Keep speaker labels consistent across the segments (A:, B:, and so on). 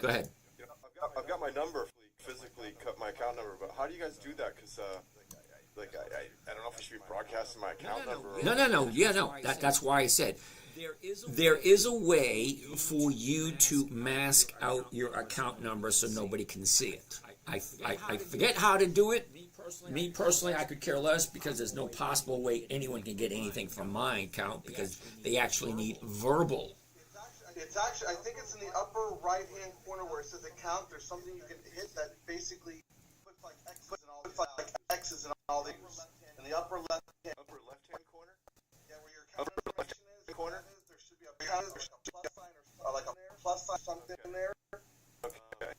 A: Go ahead.
B: I've got my number physically, cut my account number, but how do you guys do that? Because I don't know if I should be broadcasting my account number.
A: No. Yeah, no. That's why I said there is a way for you to mask out your account number so nobody can see it. I forget how to do it. Me personally, I could care less because there's no possible way anyone can get anything from my account because they actually need verbal.
C: It's actually, I think it's in the upper right-hand corner where it says account. There's something you can hit that basically puts like X's and all these. In the upper left-hand
B: corner?
C: Yeah, where your account information is. Corner? There should be a plus sign or like a plus sign something in there.
B: Okay.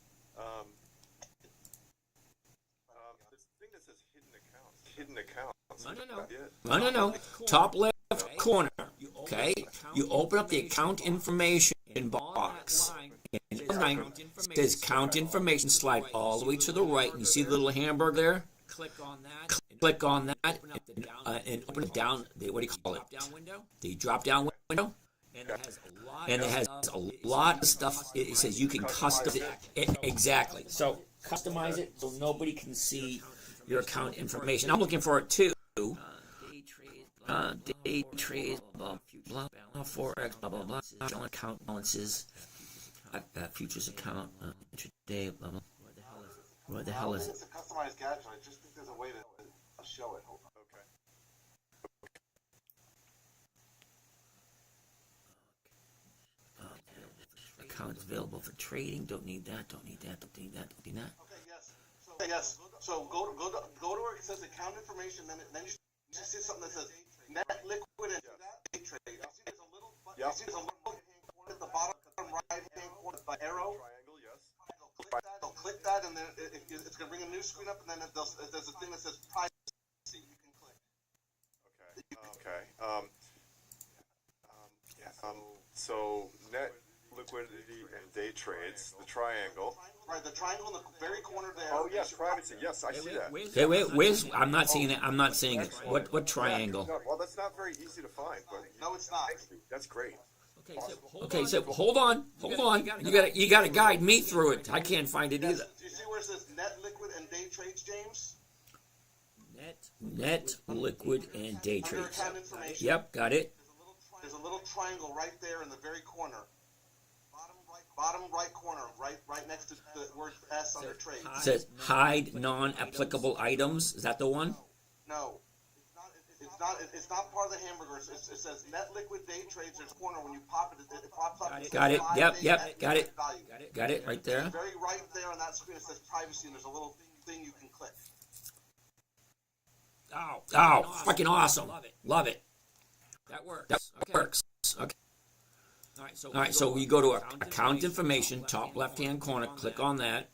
B: This thing that says hidden accounts.
A: No. Top left corner. Okay. You open up the account information box. And it says count information. Slide all the way to the right. And you see the little hamburger there? Click on that. And open it down. What do you call it? The drop down window. And it has a lot of stuff. It says you can customize it. Exactly. So customize it so nobody can see your account information. I'm looking for it too. Day trades, blah, blah, blah, forex, blah, blah, blah, account balances, futures account, intraday, blah, blah. Where the hell is it?
C: It's a customized gadget. I just think there's a way to show it. Hold on.
A: Okay. Account available for trading. Don't need that. Don't need that.
C: Okay, yes. So go to where it says account information. Then you see something that says net liquid and day trade. You see there's a little button. You see there's a little corner at the bottom right hand corner, the arrow.
B: Triangle, yes.
C: They'll click that, and then it's going to bring a new screen up, and then there's a thing that says privacy. You can click.
B: Okay. So net liquidity and day trades, the triangle.
C: Right, the triangle in the very corner there.
B: Oh yes, privacy. Yes, I see that.
A: Okay, where's? I'm not seeing it. I'm not seeing it. What triangle?
B: Well, that's not very easy to find, but
C: no, it's not.
B: That's great.
A: Okay, so hold on. You gotta guide me through it. I can't find it either.
C: Do you see where it says net liquid and day trades, James?
A: Net liquid and day
C: Under
A: trades.
C: account information.
A: Yep, got it.
C: There's a little triangle right there in the very corner. Bottom right corner, right next to the word S under trade.
A: It says hide non-applicable items. Is that the one?
C: No. It's not part of the hamburger. It says net liquid day trades. There's a corner when you pop it. It pops up.
A: Got it. Yep. Got it. Got it right there.
C: Very right there on that screen. It says privacy, and there's a little thing you can click.
A: Oh, fucking awesome. Love it. That works. Okay. All right, so we go to account information, top left-hand corner, click on that.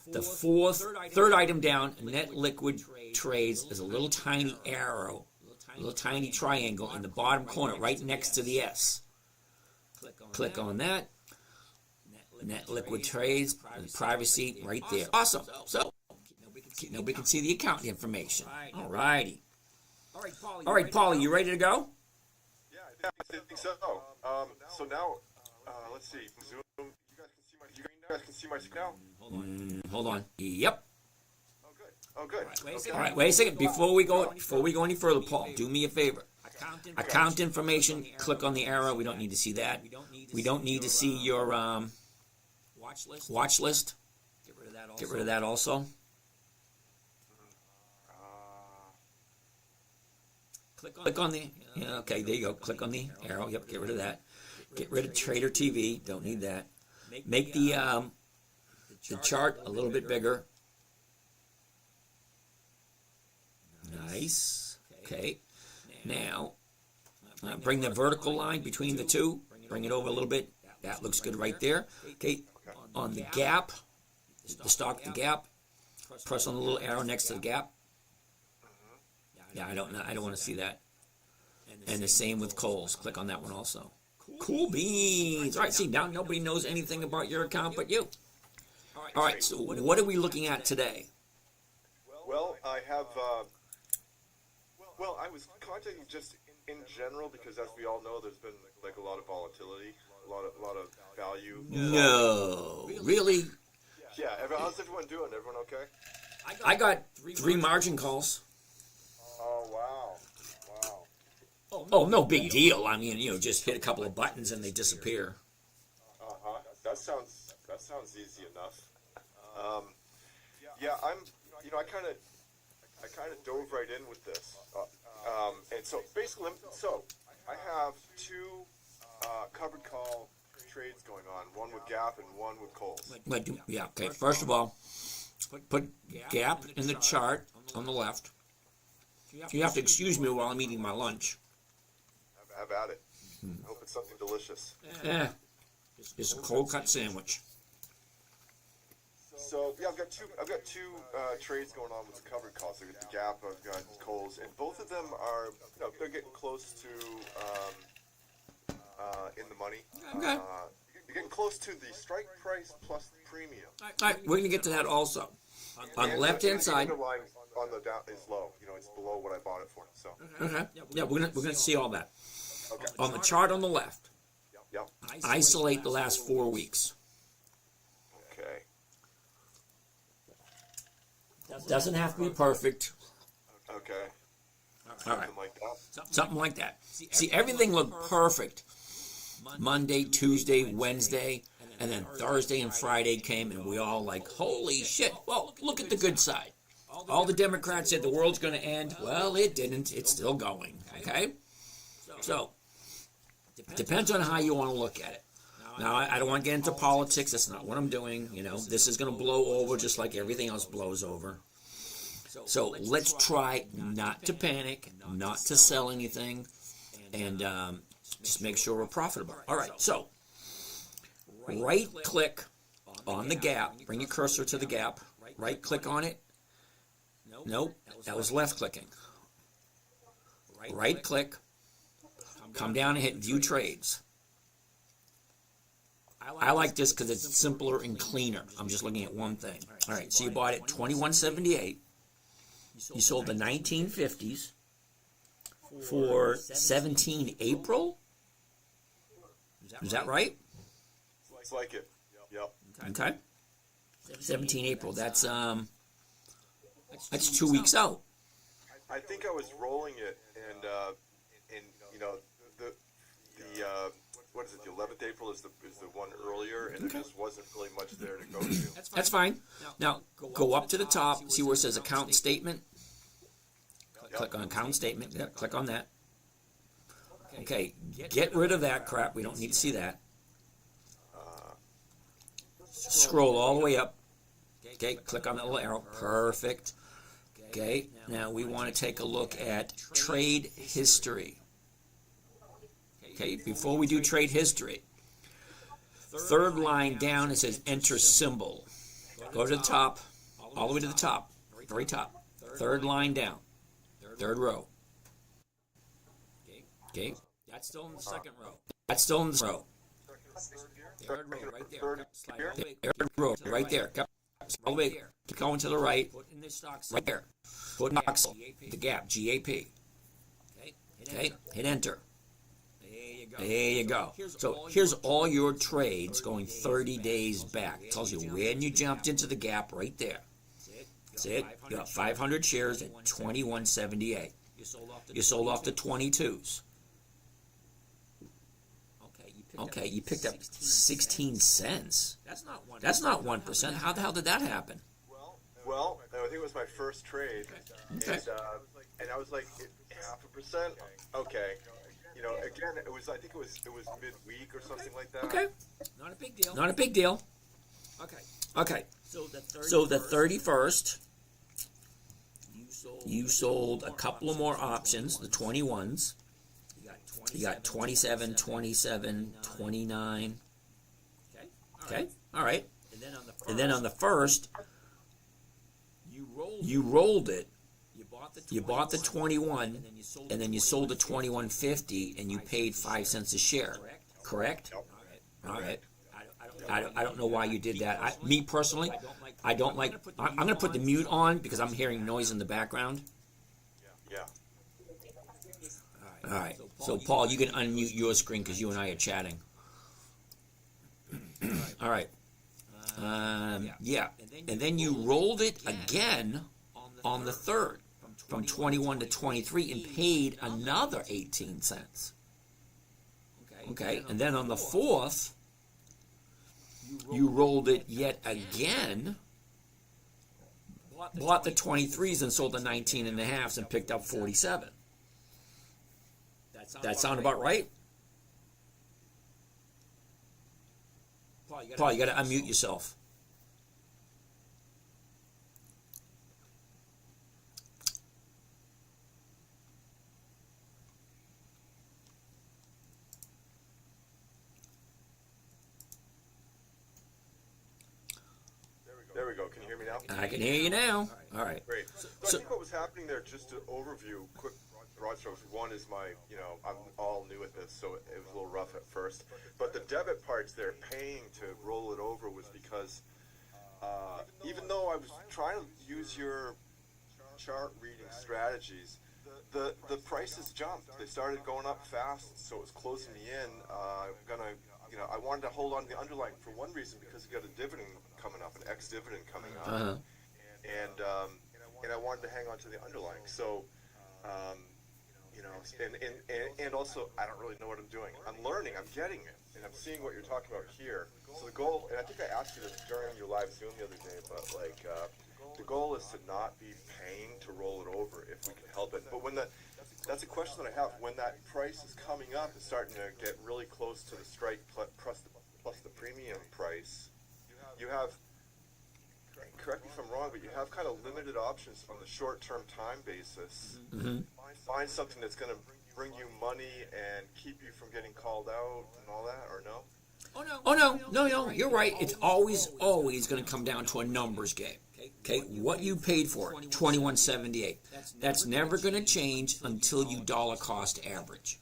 A: The third item down, net liquid trades, is a little tiny arrow, a little tiny triangle in the bottom corner, right next to the S. Click on that. Net liquid trades, privacy, right there. Awesome. So nobody can see the account information. All righty. All right, Paulie, you ready to go?
B: Yeah, I think so. So now, let's see. Zoom. You guys can see my screen now.
A: Hold on. Yep.
B: Oh, good.
A: All right, wait a second. Before we go any further, Paul, do me a favor. Account information. Click on the arrow. We don't need to see that. We don't need to see your watch list. Get rid of that also. Click on the. Yeah, okay, there you go. Click on the arrow. Yep. Get rid of that. Get rid of Trader TV. Don't need that. Make the chart a little bit bigger. Nice. Okay. Now, bring the vertical line between the two. Bring it over a little bit. That looks good right there. Okay. On the gap, the gap. Press on the little arrow next to the gap. Yeah, I don't want to see that. And the same with Kohl's. Click on that one also. Cool beans. All right, see, now nobody knows anything about your account but you. All right, so what are we looking at today?
B: Well, I have, I was contacting just in general because as we all know, there's been like a lot of volatility a lot of value.
A: No, really?
B: Yeah. How's everyone doing? Everyone okay?
A: I got 3 margin calls.
B: Oh wow.
A: Oh, no big deal. I mean, just hit a couple of buttons and they disappear.
B: That sounds easy enough. Yeah, I kind of dove right in with this, and so basically, I have 2 covered call trades going on, one with Gap and one with Coles.
A: Yeah, okay. First of all, put Gap in the chart on the left. You have to excuse me while I'm eating my lunch.
B: Have at it. I hope it's something delicious.
A: Yeah, it's a cold cut sandwich.
B: So yeah, I've got two trades going on with the covered calls. I've got the Gap, I've got Coles, and both of them are they're getting close to in the money.
A: Okay.
B: You're getting close to the strike price plus the premium.
A: All right, we're gonna get to that also. On the left-hand side.
B: The underlying on the down is low. It's below what I bought it for. So.
A: Okay. Yeah, we're gonna see all that.
B: Okay.
A: On the chart on the left,
B: Yep.
A: isolate the last 4 weeks.
B: Okay.
A: Doesn't have to be perfect.
B: Okay.
A: All right.
B: Something like that.
A: Something like that. See, everything looked perfect. Monday, Tuesday, Wednesday, and then Thursday and Friday came, and we all like, holy shit. Well, look at the good side. All the Democrats said the world's going to end. Well, it didn't. It's still going. Okay? So, depends on how you want to look at it. Now, I don't want to get into politics. That's not what I'm doing. This is going to blow over just like everything else blows over. So let's try not to panic, not to sell anything, and just make sure we're profitable. All right, so right-click on the gap. Bring your cursor to the gap. Right-click on it. Nope, that was left-clicking. Right-click. Come down and hit View Trades. I like this because it's simpler and cleaner. I'm just looking at one thing. All right, so you bought it $21.78. You sold the 1950s for 17 April. Is that right?
B: It's like it. Yep.
A: Okay. 17 April. That's 2 weeks out.
B: I think I was rolling it, and the what is it? The 11th April is the one earlier, and there just wasn't really much there to go to.
A: That's fine. Now go up to the top. See where it says account statement. Click on account statement. Yeah, click on that. Okay. Get rid of that crap. We don't need to see that. Scroll all the way up. Okay. Click on that little arrow. Perfect. Okay. Now we want to take a look at trade history. Okay, before we do trade history, third line down it says enter symbol. Go to the top, all the way to the top, very top. Third line down, third row. Okay, that's still in the second row. That's still in the row. Third row, right there. Third row, right there. All the way, keep going to the right. Right there. Put in the gap, GAP. Okay, hit enter. There you go. So here's all your trades going 30 days back. It tells you when you jumped into the gap right there. That's it. You got 500 shares at $21.78. You sold off the 22s. Okay, you picked up 16 cents. That's not 1%. How the hell did that happen?
B: Well, I think it was my first trade,
A: Okay.
B: and I was like, 0.5%. Okay. Again, I think it was midweek or something like that.
A: Okay. Not a big deal. Okay. So the 31st, you sold a couple of more options, the 21s. You got 27, 27, 29. Okay. All right. And then on the first, you rolled it. You bought the 21, and then you sold the 21.50, and you paid 5 cents a share. Correct? All right. I don't know why you did that. Me personally, I don't like. I'm going to put the mute on because I'm hearing noise in the background.
B: Yeah.
A: All right. So Paul, you can unmute your screen because you and I are chatting. All right. Yeah. And then you rolled it again on the 3rd, from 21 to 23, and paid another 18 cents. Okay. And then on the 4th, you rolled it yet again, bought the 23s and sold the 19 and a halves and picked up 47. That sound about right? Paul, you got to unmute yourself.
B: There we go. Can you hear me now?
A: I can hear you now. All right.
B: Great. So I think what was happening there, just to overview, quick broad strokes. One is I'm all new at this, so it was a little rough at first. But the debit parts they're paying to roll it over was because even though I was trying to use your chart reading strategies, the prices jumped. They started going up fast, so it was closing me in. I wanted to hold on to the underlying for one reason, because you got a dividend coming up, an ex-dividend coming up, and I wanted to hang on to the underlying. So, and also I don't really know what I'm doing. I'm learning, I'm getting it, and I'm seeing what you're talking about here. So the goal, and I think I asked you this during your live Zoom the other day, but the goal is to not be paying to roll it over if we can help it. But that's a question that I have. When that price is coming up and starting to get really close to the strike plus the premium price, you have, correct me if I'm wrong, but you have kind of limited options on the short-term time basis.
A: Mm-hmm.
B: Find something that's going to bring you money and keep you from getting called out and all that, or no?
A: Oh, no, you're right. It's always going to come down to a numbers game. Okay, what you paid for it, $21.78. That's never going to change until you dollar cost average.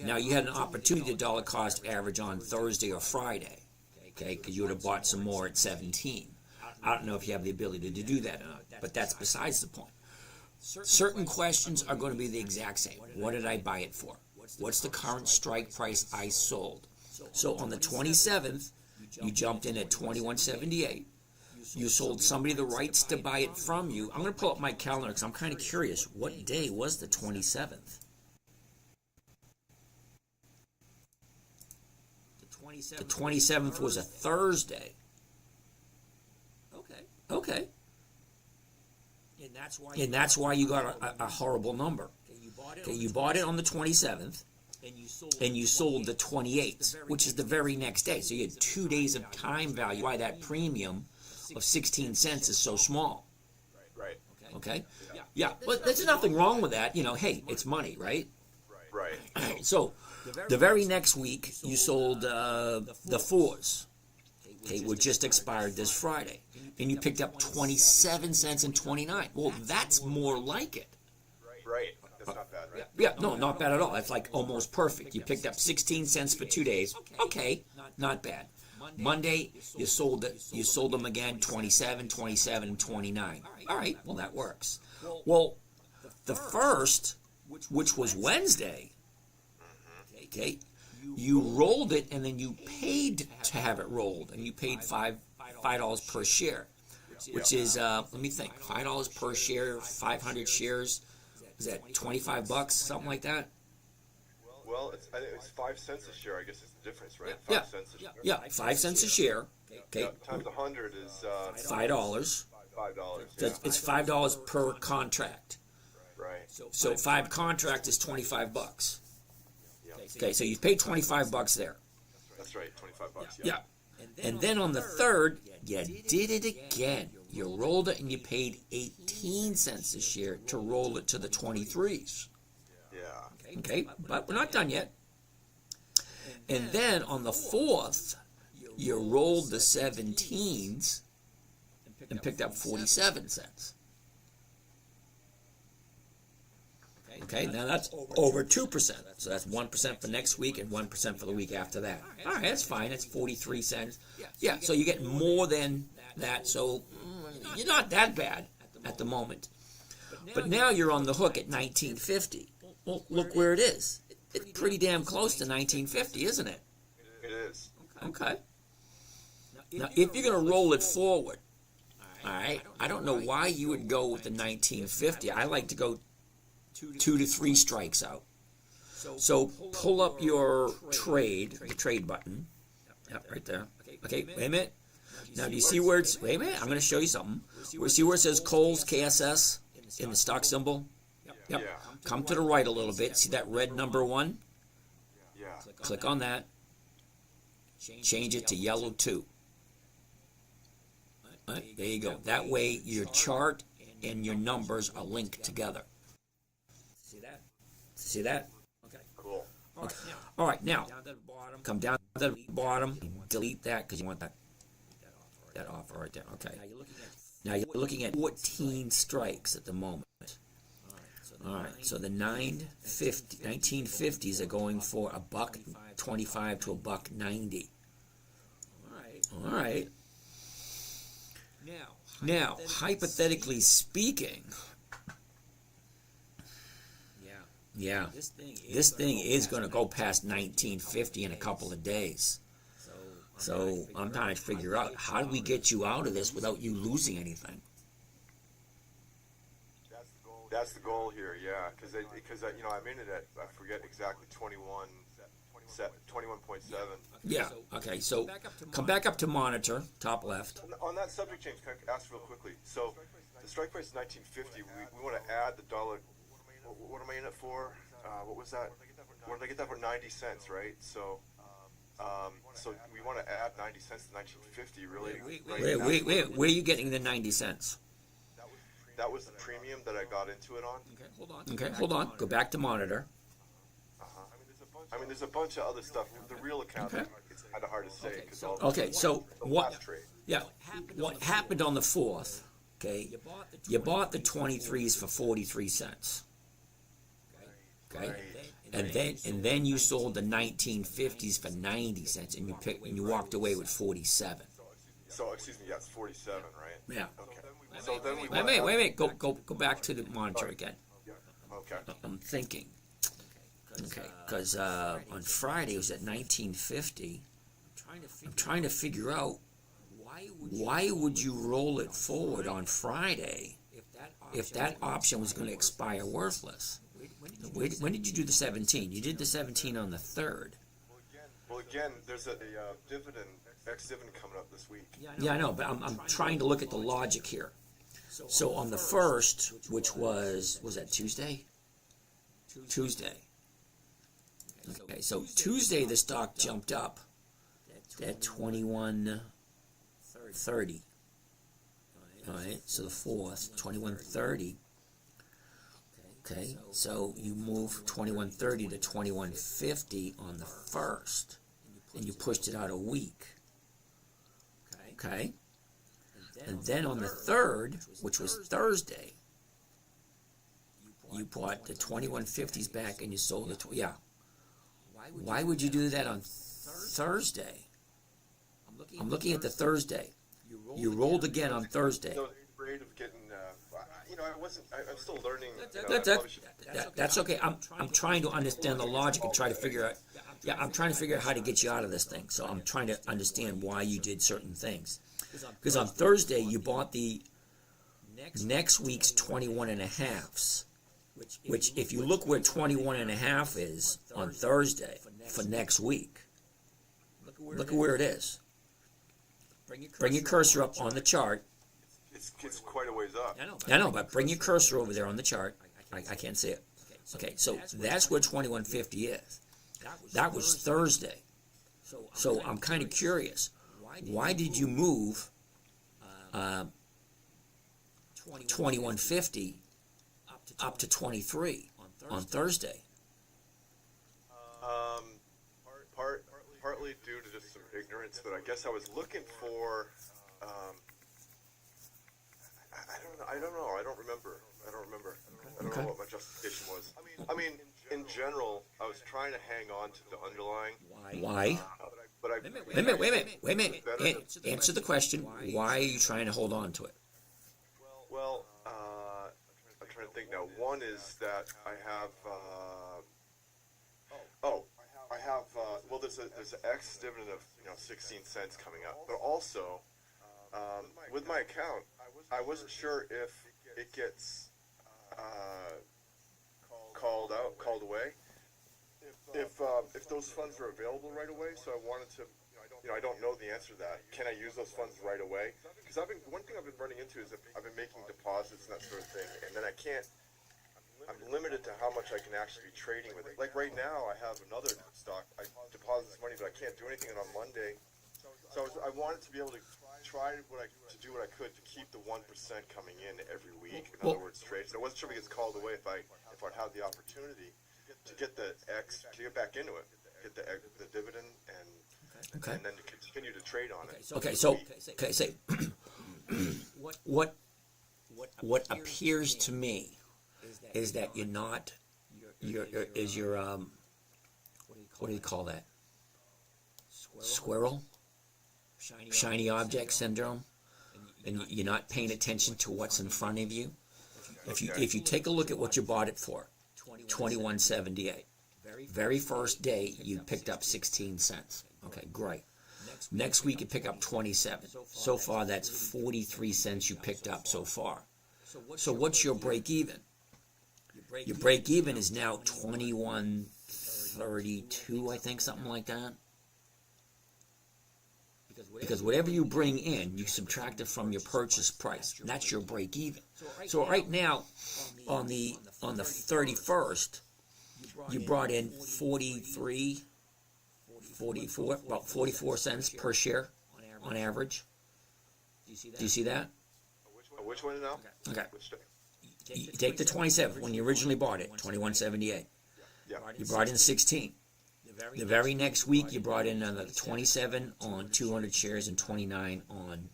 A: Now, you had an opportunity to dollar cost average on Thursday or Friday, okay, because you would have bought some more at 17. I don't know if you have the ability to do that or not, but that's besides the point. Certain questions are going to be the exact same. What did I buy it for? What's the current strike price I sold? So on the 27th, you jumped in at $21.78. You sold somebody the rights to buy it from you. I'm going to pull up my calendar because I'm kind of curious. What day was the 27th? The 27th was a Thursday. Okay. And that's why you got a horrible number. Okay, you bought it on the 27th, and you sold the 28th, which is the very next day. So you had 2 days of time value. Why that premium of 16 cents is so small.
B: Right.
A: Okay? Yeah, but there's nothing wrong with that. Hey, it's money, right?
B: Right.
A: So the very next week, you sold the 4s. Okay, which just expired this Friday. And you picked up 27 cents and 29. Well, that's more like it.
B: Right. That's not bad, right?
A: Yeah, no, not bad at all. That's like almost perfect. You picked up 16 cents for 2 days. Okay, not bad. Monday, you sold them again, 27, 27, and 29. All right, well, that works. Well, the first, which was Wednesday, okay, you rolled it and then you paid to have it rolled, and you paid $5 per share, which is let me think, $5 per share, 500 shares. Is that $25, something like that?
B: Well, I think it's 5 cents a share. I guess it's the difference, right?
A: Yeah.
B: 5 cents a share.
A: Yeah, 5 cents a share. Okay,
B: Yeah, times 100 is
A: $5.
B: $5. Yeah.
A: It's $5 per contract.
B: Right.
A: So 5 contract is $25.
B: Yeah.
A: Okay, so you paid $25 there.
B: That's right. $25.
A: Yeah. And then on the 3rd, you did it again. You rolled it and you paid 18 cents a share to roll it to the 23s.
B: Yeah.
A: Okay, but we're not done yet. And then on the 4th, you rolled the 17s and picked up 47 cents. Okay, now that's over 2%. So that's 1% for next week and 1% for the week after that. All right, that's fine. That's 43 cents. Yeah, so you get more than that. So you're not that bad at the moment. But now you're on the hook at 1950. Well, look where it is. It's pretty damn close to 1950, isn't it?
B: It is.
A: Okay. Now, if you're going to roll it forward, all right, I don't know why you would go with the 1950. I like to go 2 to 3 strikes out. So pull up your trade, the trade button. Yep, right there. Okay, wait a minute. Now, do you see where it's, wait a minute, I'm going to show you something. See where it says Kohl's KSS in the stock symbol? Yep. Come to the right a little bit. See that red number 1?
B: Yeah.
A: Click on that. Change it to yellow 2. There you go. That way your chart and your numbers are linked together. See that? Okay.
B: Cool.
A: All right, now come down to the bottom and delete that because you want that offer right there. Okay. Now you're looking at 14 strikes at the moment. All right. So the 1950s are going for $1.25 to $1.90. All right. Now, hypothetically speaking, yeah, this thing is going to go past 1950 in a couple of days. So I'm trying to figure out, how do we get you out of this without you losing anything?
B: That's the goal here, yeah. Because you know, I'm in it at, I forget exactly, 21.7.
A: Yeah. Okay. So come back up to monitor, top left.
B: On that subject, James, can I ask real quickly? So the strike price is 1950. We want to add the dollar. What am I in it for? What was that? Where did I get that for? 90 cents, right? So we want to add 90 cents to 1950, really.
A: Wait. Where are you getting the 90 cents?
B: That was the premium that I got into it on.
A: Okay, hold on. Go back to monitor.
B: I mean, there's a bunch of other stuff. The real account, it's kind of hard to say.
A: Okay, so what? Yeah, what happened on the 4th? Okay, you bought the 23s for 43 cents. Okay, and then you sold the 1950s for 90 cents, and you walked away with 47.
B: So excuse me, yeah, it's 47, right?
A: Yeah.
B: Okay. So then we
A: Wait. Go back to the monitor again.
B: Okay.
A: I'm thinking. Okay, because on Friday it was at 1950. I'm trying to figure out why would you roll it forward on Friday if that option was going to expire worthless? When did you do the 17? You did the 17 on the 3rd.
B: Well, again, there's a dividend, ex-dividend coming up this week.
A: Yeah, I know, but I'm trying to look at the logic here. So on the 1st, which was that Tuesday? Tuesday. Okay, so Tuesday the stock jumped up at 21.30. All right, so the 4th, 21.30. Okay, so you move 21.30 to 21.50 on the 1st, and you pushed it out a week. Okay, and then on the 3rd, which was Thursday, you bought the 21.50s back and you sold it. Yeah. Why would you do that on Thursday? I'm looking at the Thursday. You rolled again on Thursday.
B: So afraid of getting, I'm still learning.
A: That's okay. I'm trying to understand the logic and try to figure out. Yeah, I'm trying to figure out how to get you out of this thing. So I'm trying to understand why you did certain things. Because on Thursday you bought the next week's 21.5s. Which, if you look where 21.5 is on Thursday for next week, look at where it is. Bring your cursor up on the chart.
B: It's quite a ways up.
A: I know, but bring your cursor over there on the chart. I can't see it. Okay, so that's where 21.50 is. That was Thursday. So I'm kind of curious. Why did you move 21.50 up to 23 on Thursday?
B: Partly due to just some ignorance, but I guess I was looking for. I don't know. I don't remember. I don't know what my justification was. I mean, in general, I was trying to hang on to the underlying.
A: Why?
B: But
A: Wait a minute. Answer the question. Why are you trying to hold on to it?
B: Well, I'm trying to think now. One is that I have have well, there's an ex dividend of 16 cents coming up, but also with my account, I wasn't sure if it gets called away, if those funds are available right away. So I wanted to, I don't know the answer to that. Can I use those funds right away? Because one thing I've been running into is I've been making deposits and that sort of thing, and then I'm limited to how much I can actually be trading with it. Like right now, I have another stock. I deposit this money, but I can't do anything on Monday. So I wanted to be able to try to do what I could to keep the 1% coming in every week. In other words, trades. So I wasn't sure if it gets called away if I'd have the opportunity to get to get back into it, get the dividend, and then to continue to trade on it.
A: Okay, say what appears to me is that you're not what do you call that? Squirrel? Shiny object syndrome? And you're not paying attention to what's in front of you? If you take a look at what you bought it for, $21.78. Very first day you picked up 16 cents. Okay, great. Next week you pick up 27. So far that's 43 cents you picked up so far. So what's your break even? Your break even is now 21.32, I think, something like that. Because whatever you bring in, you subtract it from your purchase price. And that's your break even. So right now, on the 31st, you brought in 44, about 44 cents per share on average. Do you see that?
B: Which one now?
A: Okay. You take the 27 when you originally bought it, 21.78.
B: Yeah.
A: You brought in 16. The very next week, you brought in another 27 on 200 shares and 29 on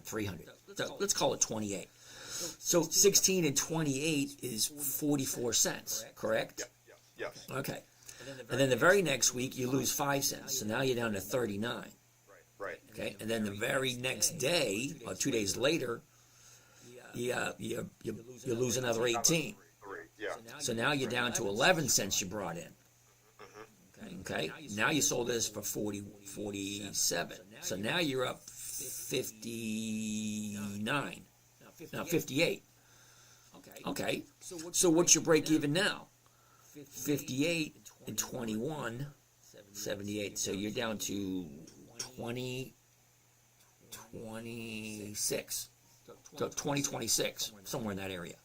A: 300. So let's call it 28. So 16 and 28 is 44 cents, correct?
B: Yes.
A: Okay. And then the very next week, you lose 5 cents. So now you're down to 39.
B: Right.
A: Okay. And then the very next day, or 2 days later, you lose another 18.
B: Yeah.
A: So now you're down to 11 cents you brought in. Okay. Now you sold this for 47. So now you're up 59. Now 58. Okay. So what's your break even now? 58 and 21, 78. So you're down to 26. So 2026, somewhere in that area.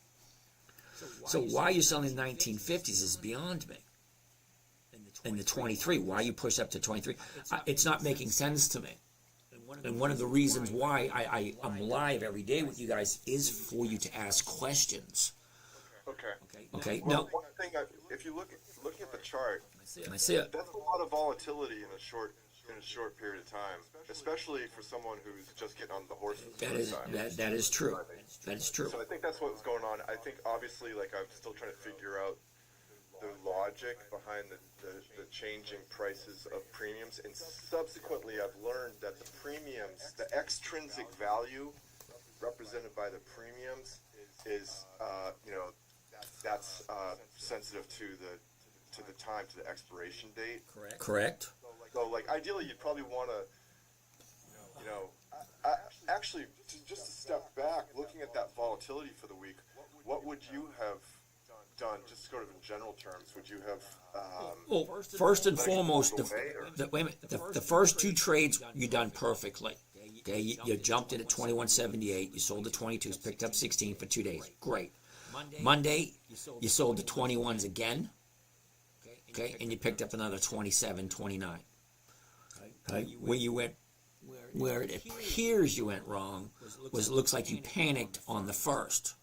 A: So why you're selling the 1950s is beyond me. And the 23, why you push up to 23? It's not making sense to me. And one of the reasons why I'm live every day with you guys is for you to ask questions. Okay.
B: Well,
A: Now,
B: one thing, if you looking at the chart,
A: I see it.
B: that's a lot of volatility in a short period of time, especially for someone who's just getting on the horse.
A: That is true. That is true.
B: So I think that's what's going on. I think obviously, like, I'm still trying to figure out the logic behind the changing prices of premiums, and subsequently I've learned that the premiums, the extrinsic value represented by the premiums is that's sensitive to the time, to the expiration date.
A: Correct.
B: So, like, ideally, you'd probably want to, actually, just to step back, looking at that volatility for the week, what would you have done, just sort of in general terms? Would you have...
A: Well, first and foremost, wait a minute. The first two trades you done perfectly. Okay, you jumped in at 21.78. You sold the 22s, picked up 16 for 2 days. Great. Monday, you sold the 21s again. Okay, and you picked up another 27.29. Okay, where it appears you went wrong was it looks like you panicked on the first,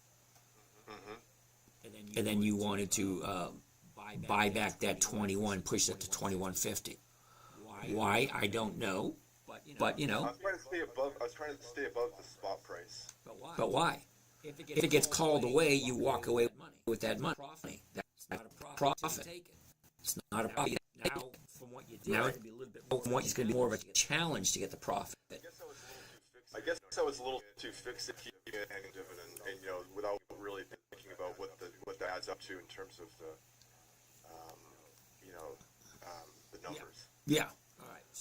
A: and then you wanted to buy back that 21, push it to 21.50. Why? I don't know, but
B: I was trying to stay above the spot price.
A: But why? If it gets called away, you walk away with that money. That's profit. It's not a profit. Now, from what it's going to be more of a challenge to get the profit.
B: I guess I was a little too fixed at keeping it and dividend, and without really thinking about what that adds up to in terms of the the numbers.
A: Yeah.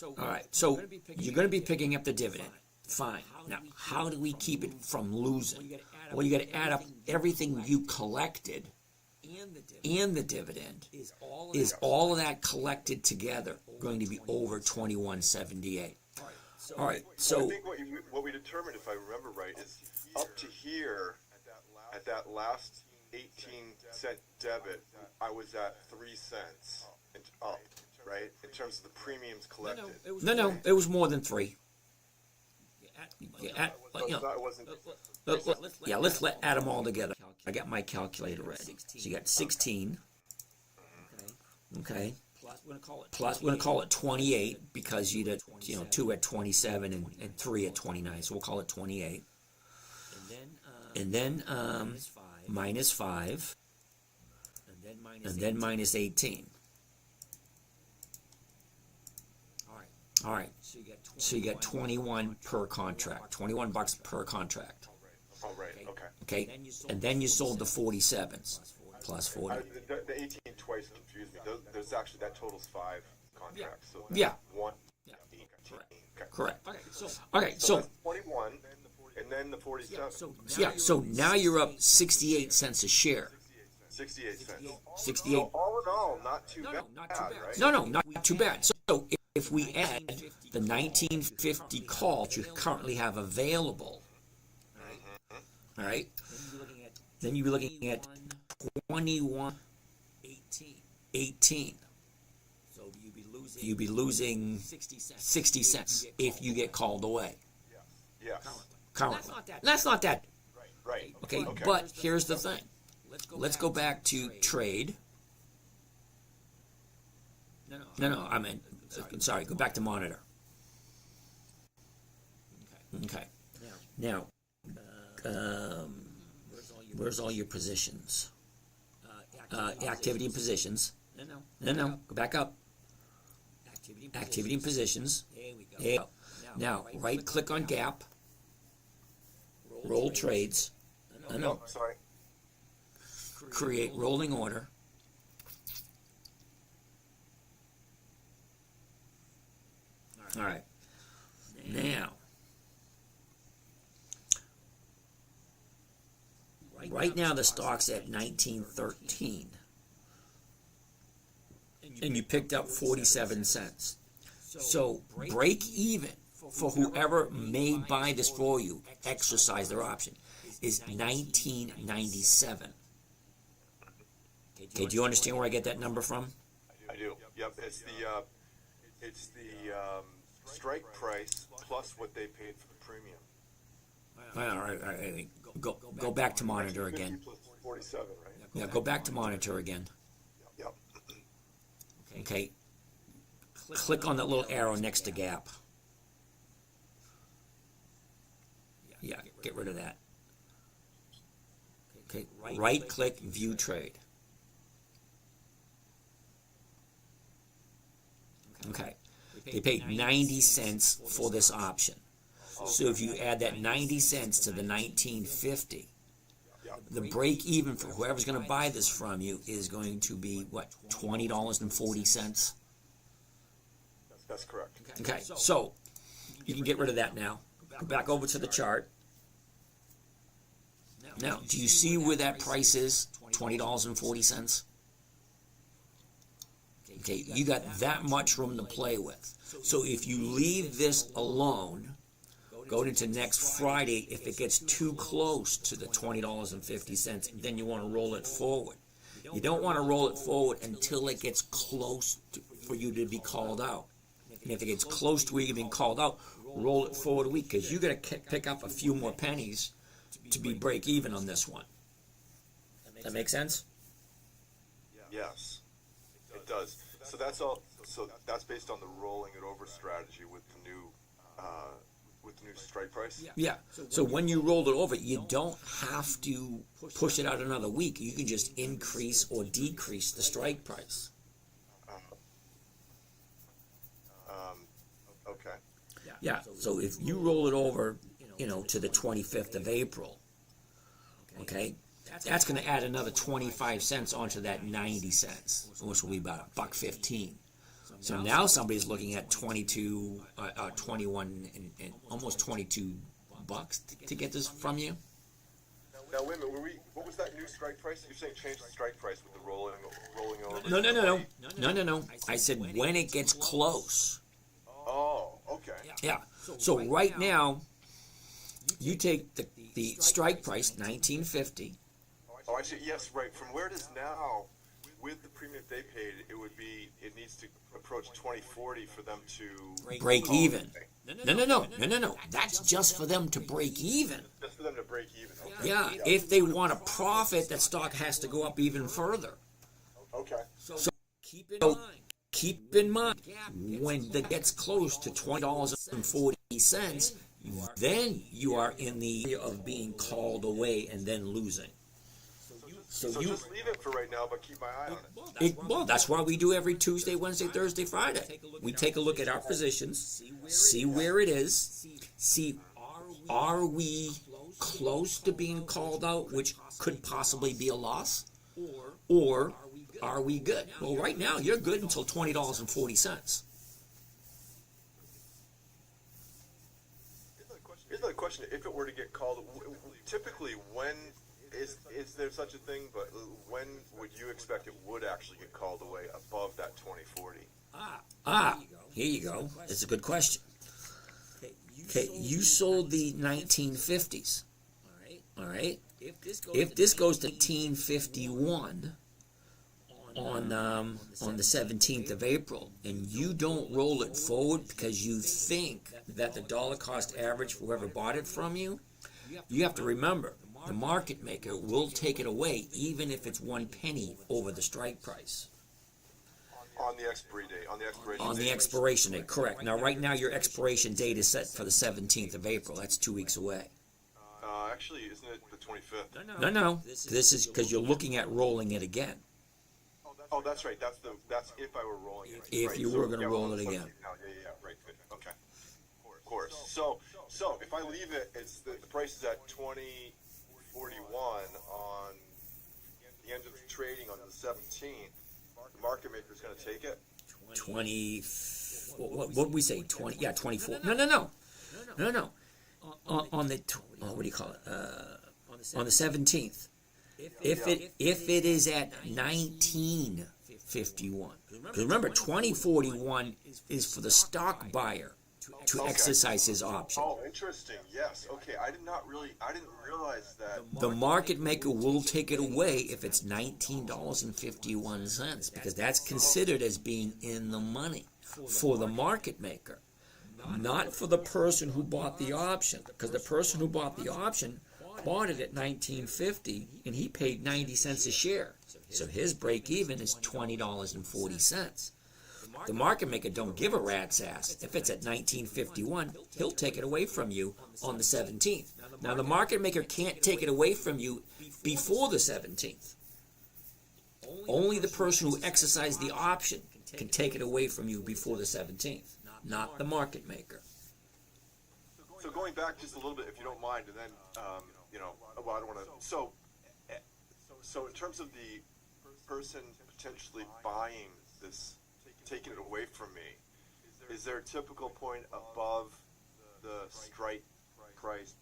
A: All right. So you're going to be picking up the dividend. Fine. Now, how do we keep it from losing? Well, you got to add up everything you collected, and the dividend. Is all of that collected together going to be over 2178? All right.
B: I
A: So
B: think what we determined, if I remember right, is up to here at that last 18-cent debit, I was at 3 cents and up, right? In terms of the premiums collected.
A: no, it was more than 3. Yeah,
B: That wasn't.
A: let's add them all together. I got my calculator ready. So you got 16. Okay. Plus, we're gonna call it 28 because you did, 2 at 27 and 3 at 29. So we'll call it 28. And then minus 5. And then minus 18. All right. So you get 21 per contract. $21 per contract.
B: Oh, right. Okay.
A: Okay. And then you sold the 47s plus 40.
B: The 18 twice confused me. There's actually, that totals 5 contracts. So
A: Yeah.
B: 1,
A: Yeah.
B: 18. Okay.
A: Correct. Okay.
B: So
A: So
B: that's 21, and then the 47.
A: so now you're up 68 cents a share.
B: 68 cents.
A: 68.
B: So all in all, not too bad, right?
A: No, not too bad. So if we add the 1950 call that you currently have available, all right, then you'd be looking at 21.18. So you'd be losing 60 cents if you get called away.
B: Yes.
A: Currently. That's not that.
B: Right.
A: Okay, but here's the thing. Let's go back to trade. No, I'm sorry, go back to monitor. Okay. Now, where's all your positions? Activity and positions. No, go back up. Activity and positions. There you go. Now, right click on gap. Roll trades. No.
B: Sorry.
A: Create rolling order. All right. Now, right now the stock's at 1913, and you picked up 47 cents. So break even for whoever may buy this for you, exercise their option, is 1997. Okay, do you understand where I get that number from?
B: I do. Yep. It's the strike price plus what they paid for the premium.
A: All right. Go back to monitor again.
B: 47, right?
A: Yeah, go back to monitor again.
B: Yep.
A: Okay. Click on that little arrow next to gap. Yeah, get rid of that. Okay, right click, view trade. Okay, they paid 90 cents for this option. So if you add that 90 cents to the 1950, the break even for whoever's going to buy this from you is going to be, what, $20.40?
B: That's correct.
A: Okay, so you can get rid of that now. Go back over to the chart. Now, do you see where that price is? $20.40? Okay, you got that much room to play with. So if you leave this alone, go into next Friday, if it gets too close to the $20.50, then you want to roll it forward. You don't want to roll it forward until it gets close for you to be called out. And if it gets close to where you're being called out, roll it forward a week, because you're going to pick up a few more pennies to be break even on this one. Does that make sense?
B: Yes, it does. So that's all. So that's based on the rolling it over strategy with the new strike price.
A: Yeah. So when you roll it over, you don't have to push it out another week. You can just increase or decrease the strike price.
B: Okay.
A: Yeah. So if you roll it over, to the 25th of April, okay, that's going to add another 25 cents onto that 90 cents, which will be about $1.15. So now somebody's looking at 22, 21, and almost 22 bucks to get this from you.
B: Now wait a minute, what was that new strike price? You're saying change the strike price with the rolling over?
A: No. I said when it gets close.
B: Oh, okay.
A: Yeah. So right now, you take the strike price, 1950.
B: Oh, I see. Yes, right. From where it is now, with the premium they paid, it needs to approach 2040 for them to
A: Break even. No. That's just for them to break even.
B: Just for them to break even. Okay.
A: Yeah. If they want a profit, that stock has to go up even further.
B: Okay.
A: So keep in mind, when it gets close to $20.40, then you are in the area of being called away and then losing.
B: So just leave it for right now, but keep my eye on it.
A: Well, that's why we do every Tuesday, Wednesday, Thursday, Friday. We take a look at our positions, see where it is, see are we close to being called out, which could possibly be a loss, or are we good? Well, right now you're good until $20.40.
B: Here's another question: if it were to get called, typically when is there such a thing? But when would you expect it would actually get called away above that 2040?
A: Here you go. It's a good question. Okay, you sold the 1950s. All right. If this goes to 1951 on the 17th of April, and you don't roll it forward because you think that the dollar cost average for whoever bought it from you, you have to remember the market maker will take it away even if it's 1 penny over the strike price.
B: On the expiry date,
A: On the expiration date, correct. Now, right now, your expiration date is set for the 17th of April. That's 2 weeks away.
B: Actually, isn't it the 25th?
A: No. This is because you're looking at rolling it again.
B: Oh, that's right. That's if I were rolling it.
A: If
B: right.
A: you were going to roll it again.
B: Yeah, right. Okay. Of course. So if I leave it, it's the price is at 2041 on the end of the trading on the 17th. The market maker is going to take it.
A: 20. What did we say? 20. Yeah, 24. No. On the what do you call it? On the 17th. If it is at 1951, because remember 2041 is for the stock buyer to exercise his option.
B: Oh, interesting. Yes. Okay. I didn't realize that.
A: The market maker will take it away if it's $19.51 because that's considered as being in the money for the market maker, not for the person who bought the option. Because the person who bought the option bought it at $19.50 and he paid 90 cents a share. So his break even is $20.40. The market maker don't give a rat's ass. If it's at 1951, he'll take it away from you on the 17th. Now the market maker can't take it away from you before the 17th. Only the person who exercised the option can take it away from you before the 17th, not the market maker.
B: So going back just a little bit, if you don't mind, and then well, I don't want to. So in terms of the person potentially buying this, taking it away from me, is there a typical point above the strike price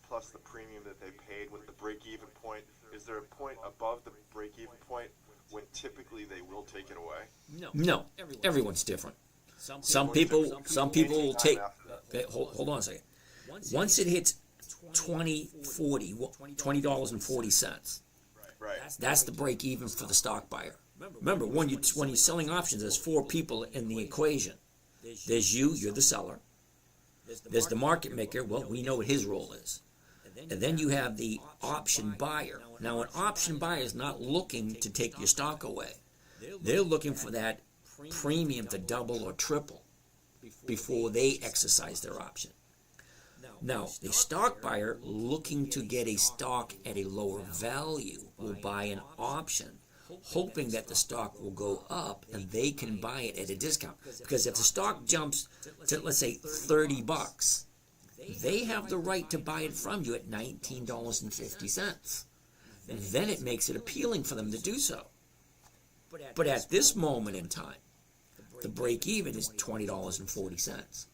B: plus the premium that they paid with the break-even point? Is there a point above the break-even point when typically they will take it away?
A: No, everyone's different. Some people will take. Okay, hold on a second. Once it hits $20.40,
B: Right.
A: that's the break even for the stock buyer. Remember, when you're selling options, there's 4 people in the equation. There's you're the seller. There's the market maker. Well, we know what his role is. And then you have the option buyer. Now, an option buyer is not looking to take your stock away. They're looking for that premium to double or triple before they exercise their option. Now, the stock buyer looking to get a stock at a lower value will buy an option, hoping that the stock will go up and they can buy it at a discount. Because if the stock jumps to, let's say, $30, they have the right to buy it from you at $19.50. And then it makes it appealing for them to do so. But at this moment in time, The break even is $20.40.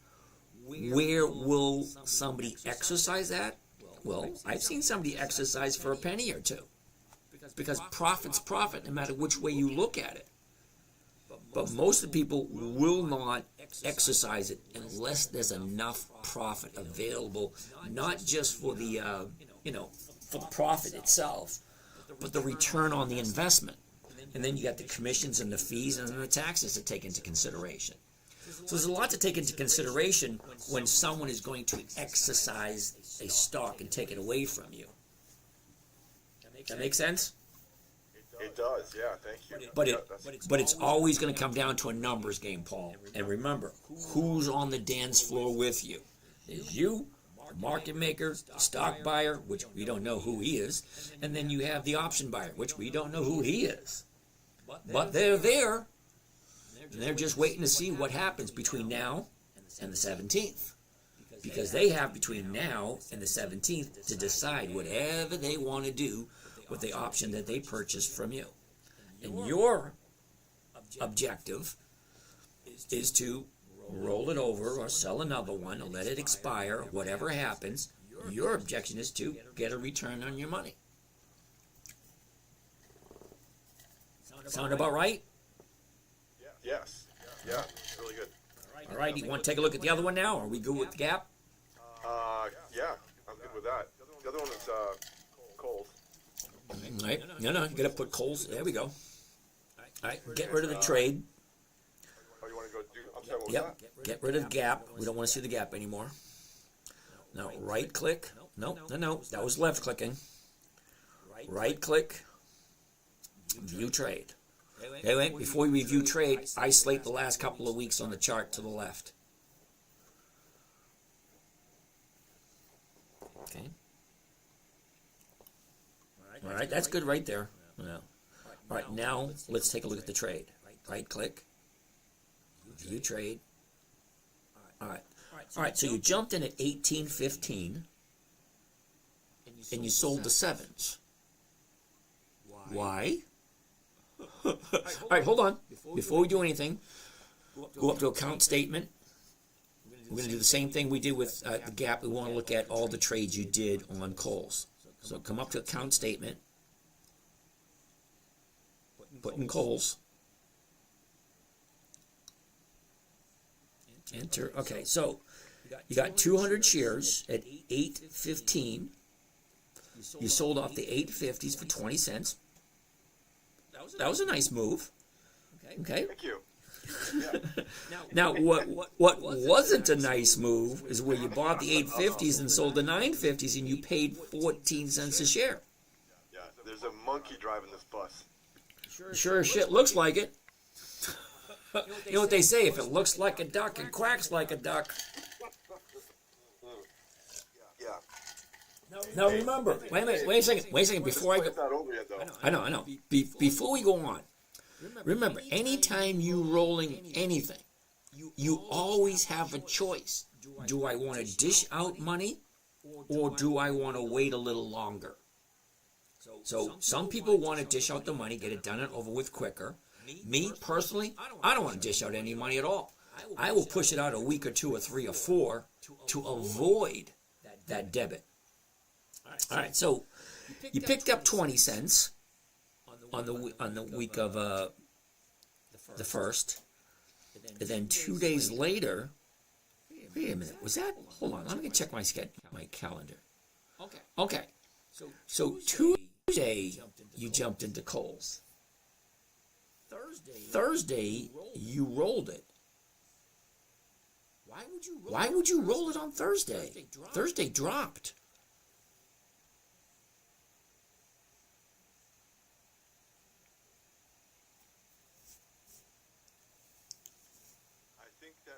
A: Where will somebody exercise that? Well, I've seen somebody exercise for a penny or two. Because profit's profit, no matter which way you look at it. But most of the people will not exercise it unless there's enough profit available, not just for the, for the profit itself, but the return on the investment. And then you got the commissions and the fees and the taxes to take into consideration. So there's a lot to take into consideration when someone is going to exercise a stock and take it away from you. That make sense?
B: It does, yeah, thank you.
A: But it's always going to come down to a numbers game, Paul. And remember, who's on the dance floor with you? There's you, the market maker, the stock buyer, which we don't know who he is, and then you have the option buyer, which we don't know who he is. But they're there, and they're just waiting to see what happens between now and the 17th. Because they have between now and the 17th to decide whatever they want to do with the option that they purchased from you. And your objective is to roll it over or sell another one or let it expire, whatever happens. Your objection is to get a return on your money. Sound about right?
B: Yes, yeah, really good.
A: All right, you want to take a look at the other one now? Are we good with the gap?
B: Yeah, I'm good with that. The other one is Kohl's.
A: All right, no, you got to put Kohl's. There we go. All right, get rid of the trade.
B: Oh, you want to go do? I'm sorry, what was
A: Yep,
B: that?
A: get rid of the gap. We don't want to see the gap anymore. Now, right click. No, that was left clicking. Right click. View trade. Okay, wait, before we review trade, isolate the last couple of weeks on the chart to the left. Okay. All right, that's good right there. Yeah. All right, now let's take a look at the trade. Right click. View trade. All right, so you jumped in at 18.15 and you sold the sevens. Why? All right, hold on. Before we do anything, go up to account statement. We're going to do the same thing we did with the gap. We want to look at all the trades you did on Kohl's. So come up to account statement. Put in Kohl's. Enter. Okay, so you got 200 shares at 8.15. You sold off the 850s for 20 cents. That was a nice move. Okay.
B: Thank you.
A: Now, what wasn't a nice move is where you bought the 850s and sold the 950s and you paid 14 cents a share.
B: Yeah, there's a monkey driving this bus.
A: Sure as shit looks like it. You know what they say, if it looks like a duck and quacks like a duck.
B: Yeah.
A: Now remember, wait a second, before I go.
B: It's not over yet, though.
A: I know. Before we go on, remember, anytime you rolling anything, you always have a choice. Do I want to dish out money, or do I want to wait a little longer? So some people want to dish out the money, get it done and over with quicker. Me, personally, I don't want to dish out any money at all. I will push it out a week or two or three or four to avoid that debit. All right, so you picked up 20 cents on the week of the first, and then 2 days later. Wait a minute, was that? Hold on, I'm gonna check my calendar. Okay. So Tuesday you jumped into Kohl's. Thursday you rolled it. Why would you roll it on Thursday? Thursday dropped.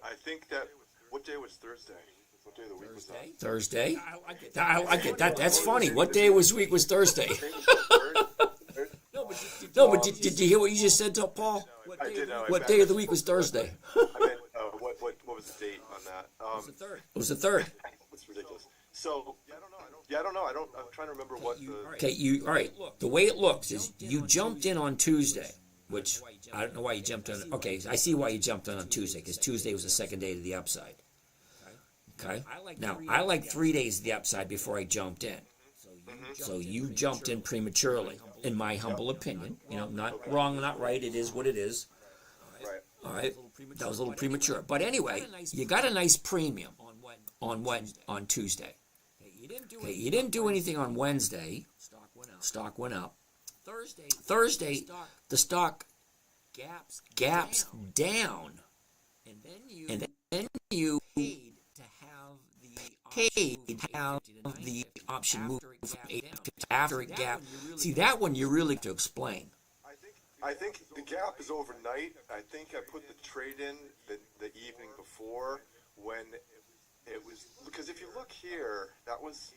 B: I think that. What day was Thursday? What day of the week was that?
A: Thursday. I like it. That's funny. What day was week was Thursday? No, but did you hear what you just said to Paul?
B: I did.
A: What day of the week was Thursday?
B: I meant, what was the date on that?
A: It was the third.
B: It's ridiculous. So, I don't know. I'm trying to remember what the.
A: Okay, all right. The way it looks is you jumped in on Tuesday. which I don't know why you jumped on. Okay, I see why you jumped on Tuesday, because Tuesday was the second day to the upside. Okay. Now I like 3 days to the upside before I jumped in. So you jumped in prematurely, in my humble opinion. You know, not wrong, not right. It is what it is.
B: Right.
A: All right. That was a little premature, but anyway, you got a nice premium on Tuesday. Okay, you didn't do anything on Wednesday. Stock went up. Thursday, the stock gaps down, and then you paid to have the option move from 8 after it gap. See, that one you really have to explain.
B: I think the gap is overnight. I think I put the trade in the evening before when it was, because if you look here, that was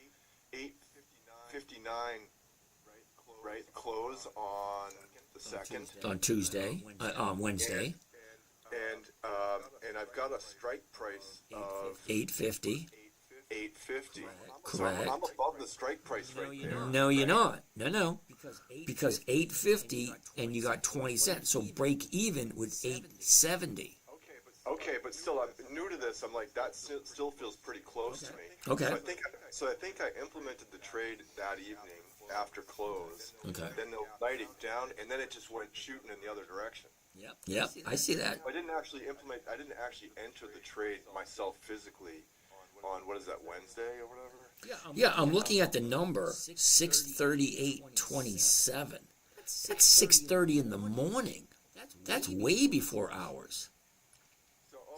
B: 8:59, right? Close on the second.
A: On Tuesday, on Wednesday,
B: And I've got a strike price of
A: 8.50.
B: 8.50.
A: Correct.
B: So I'm above the strike price right there.
A: No, you're not. No. Because 8.50 and you got 20 cents. So break even with 8.70.
B: Okay, but still, I'm new to this. I'm like, that still feels pretty close to me.
A: Okay.
B: So I think I implemented the trade that evening after close.
A: Okay.
B: Then the night it down, and then it just went shooting in the other direction.
A: Yep, I see that.
B: I didn't actually enter the trade myself physically on, what is that, Wednesday or whatever?
A: Yeah, I'm looking at the number 6:38:27. That's 6:30 in the morning. That's way before hours.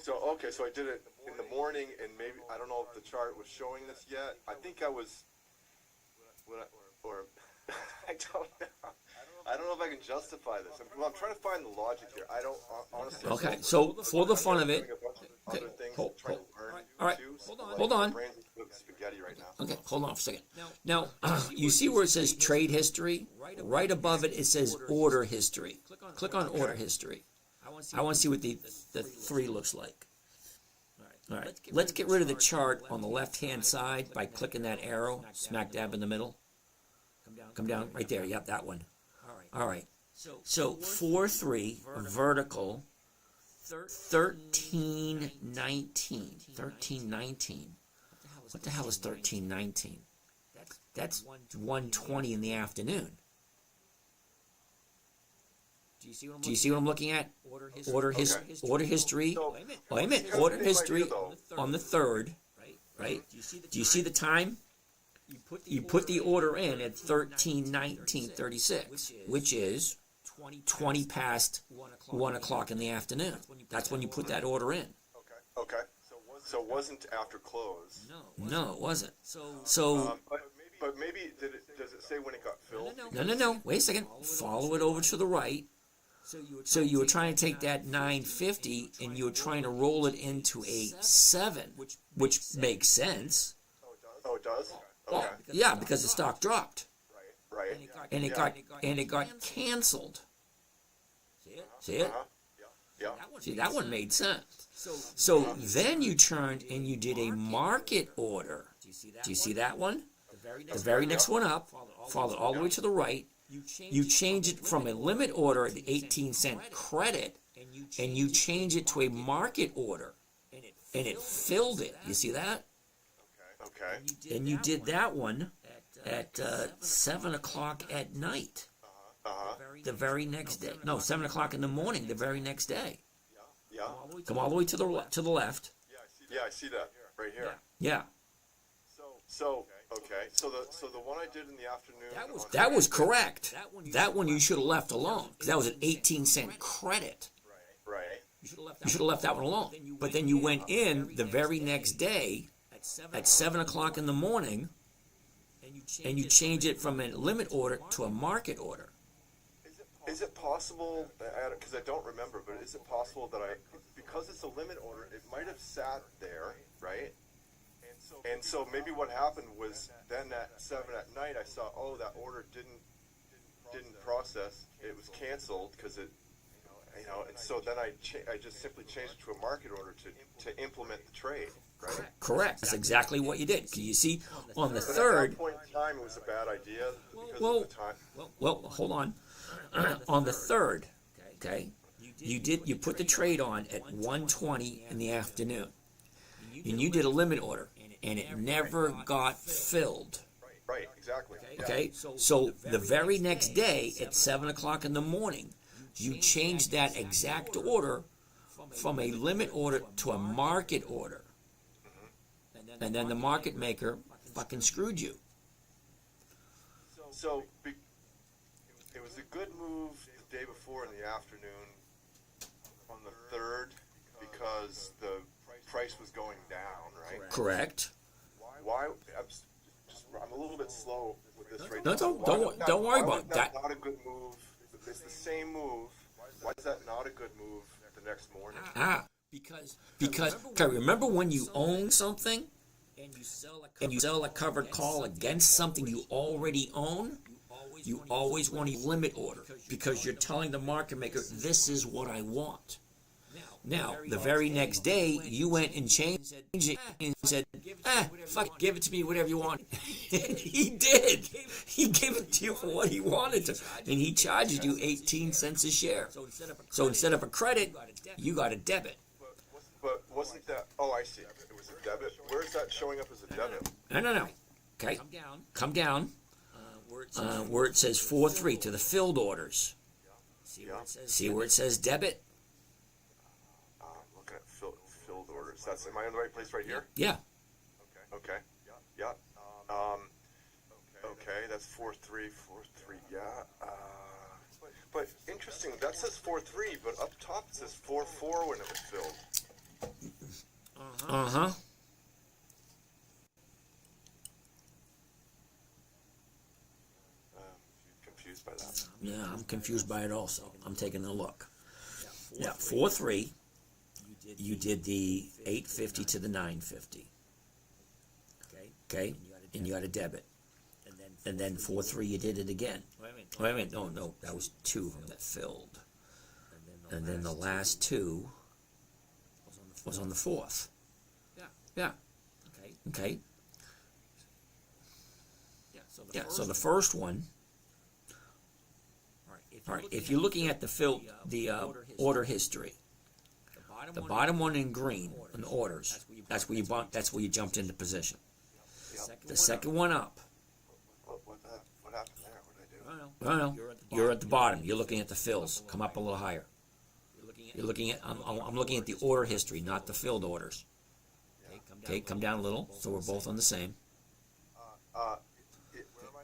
B: So okay, so I did it in the morning, and maybe I don't know if the chart was showing this yet. I think I was, or I don't know. I don't know if I can justify this. I'm trying to find the logic here. I don't honestly.
A: Okay, so for the fun of it,
B: other things
A: hold-
B: trying to learn
A: all right,
B: too, so
A: hold on.
B: My brain's with spaghetti right now.
A: okay, hold on for a second. Now, you see where it says trade history? Right above it, it says order history. Click on order history. I want to see what the 3 looks like. All right, let's get rid of the chart on the left-hand side by clicking that arrow, smack dab in the middle. Come down, right there, yep, that one. All right, so 4-3, vertical, 13.19. 13.19. What the hell is 13.19? That's 1:20 in the afternoon. Do you see what I'm looking at? Order history.
B: So,
A: Wait a minute.
B: here's
A: Order
B: the
A: history
B: idea, though.
A: on the 3rd, right? Do you see the time? You put the order in at 13:19:36, which is 20 past 1 o'clock in the afternoon. That's when you put that order in.
B: Okay. So it wasn't after close.
A: No, it wasn't. So
B: But maybe does it say when it got filled?
A: no. Wait a second. Follow it over to the right. So you were trying to take that 950 and you were trying to roll it into a 7, which makes sense.
B: Oh, it does?
A: Well,
B: Okay.
A: yeah, because the stock dropped
B: Right.
A: and it got canceled. See it?
B: Yeah.
A: See, that one made sense. So then you turned and you did a market order. Do you see that one? The very next one up, followed all the way to the right. You change it from a limit order at 18-cent credit, and you change it to a market order, and it filled it. You see that?
B: Okay.
A: And you did that one at 7 o'clock at night, the very next day. No, 7 o'clock in the morning, the very next day.
B: Yeah.
A: Come all the way to the left.
B: Yeah, I see that right here.
A: Yeah,
B: So okay. So the one I did in the afternoon.
A: that was correct. That one you should have left alone, because that was an 18-cent credit.
B: Right.
A: You should have left that one alone. But then you went in the very next day at 7 o'clock in the morning, and you change it from a limit order to a market order.
B: Is it possible? Because I don't remember, but is it possible that because it's a limit order, it might have sat there, right? And so maybe what happened was then at 7 at night, I saw, that order didn't process. It was canceled because it, and so then I just simply changed it to a market order to implement the trade, right?
A: Correct. That's exactly what you did. You see, on the
B: But at
A: 3rd,
B: that point in time, it was a bad idea because
A: Well-
B: of the time.
A: well, hold on. On the 3rd, Okay, you put the trade on at 1:20 in the afternoon, and you did a limit order, and it never got filled.
B: Right, exactly.
A: Okay, so the very next day at 7 o'clock in the morning, you changed that exact order from a limit order to a market order, and then the market maker fucking screwed you.
B: So it was a good move the day before in the afternoon on the 3rd because the price was going down, right?
A: Correct.
B: Why? I'm a little bit slow with this right
A: No,
B: now.
A: don't worry
B: Why
A: about
B: was
A: that.
B: Not a good move. It's the same move. Why is that not a good move the next morning?
A: Because okay, remember when you own something and you sell a covered call against something you already own? You always want a limit order because you're telling the market maker, this is what I want. Now, the very next day, you went and changed it and said, fuck, give it to me, whatever you want. And he did. He gave it to you for what he wanted to. And he charged you 18 cents a share. So instead of a credit, you got a debit.
B: But wasn't that? Oh, I see. It was a debit. Where is that showing up as a debit?
A: No. Okay, come down. Where it says 4-3 to the filled orders. See where it says debit?
B: Looking at filled orders. Am I in the right place right here?
A: Yeah.
B: Okay. Yeah. Okay, that's 4-3. Yeah. But interesting. That says 4-3, but up top it says 4-4 when it was filled.
A: Uh-huh.
B: Confused by that.
A: Yeah, I'm confused by it also. I'm taking a look. Yeah, 4-3. You did the 850 to the 950. Okay, and you got a debit. And then 4-3, you did it again. Wait a minute, no, that was 2 of them that filled. And then the last 2 was on the 4th. Yeah. Okay. Yeah, so the first one. All right, if you're looking at the order history, the bottom one in green on the orders, that's where you jumped into position. The second one up.
B: What happened there? What did I do?
A: No, you're at the bottom. You're looking at the fills. Come up a little higher. You're looking at. I'm looking at the order history, not the filled orders. Okay, come down a little, so we're both on the same.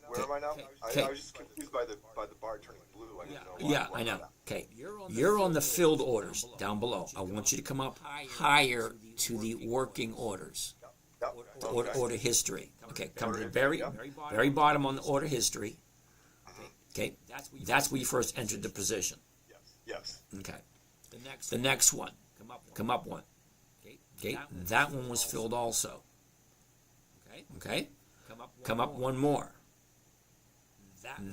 B: Where am I now? I was just confused by the bar turning blue. I didn't know why.
A: Yeah, I know. Okay, you're on the filled orders down below. I want you to come up higher to the working orders.
B: Yep.
A: The order history. Okay, come to the very bottom on the order history. Okay, that's where you first entered the position.
B: Yes.
A: Okay, the next one, come up one. Okay, that one was filled also. Okay, come up one more.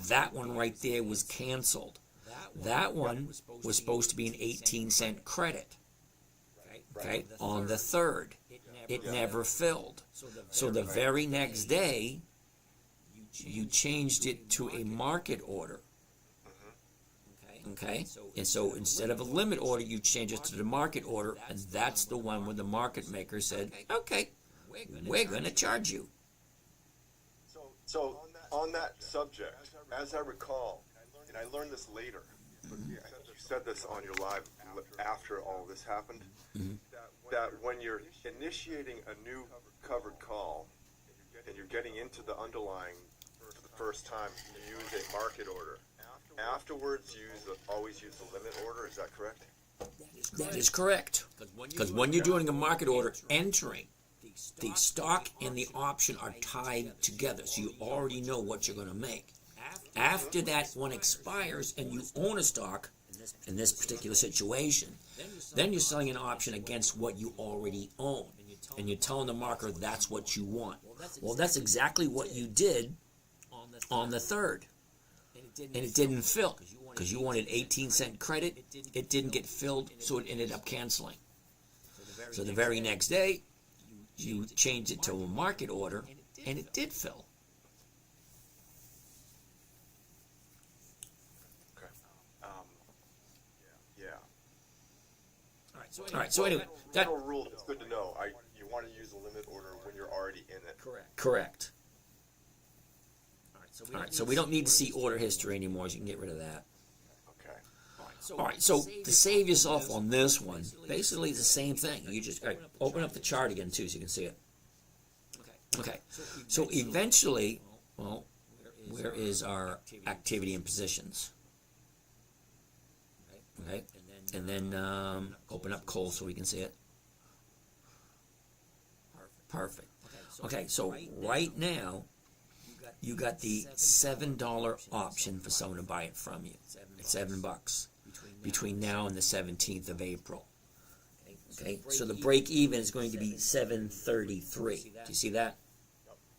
A: That one right there was canceled. That one was supposed to be an 18-cent credit. Okay, on the 3rd. It never filled. So the very next day, you changed it to a market order. Okay? And so instead of a limit order, you change it to the market order, and that's the one where the market maker said, okay, we're going to charge you.
B: So on that subject, as I recall, and I learned this later, but you said this on your live after all this happened, that when you're initiating a new covered call and you're getting into the underlying for the first time, you use a market order. Afterwards, always use the limit order. Is that correct?
A: That is correct. Because when you're doing a market order, entering, the stock and the option are tied together, so you already know what you're going to make. After that one expires and you own a stock, in this particular situation, then you're selling an option against what you already own. And you're telling the marker that's what you want. Well, that's exactly what you did on the 3rd. And it didn't fill because you wanted 18-cent credit. It didn't get filled, so it ended up canceling. So the very next day, you changed it to a market order, and it did fill. All right. So anyway, that
B: general rule, it's good to know. You want to use a limit order when you're already in it.
A: correct. All right. So we don't need to see order history anymore. So you can get rid of that.
B: Okay.
A: All right. So to save yourself on this one, basically it's the same thing. You just all right, open up the chart again too, so you can see it. Okay. So eventually, well, where is our activity and positions? Okay. And then open up coal so we can see it. Perfect. Okay, so right now, you got the $7 option for someone to buy it from you. It's $7 between now and the 17th of April. Okay, so the break even is going to be $7.33. Do you see that?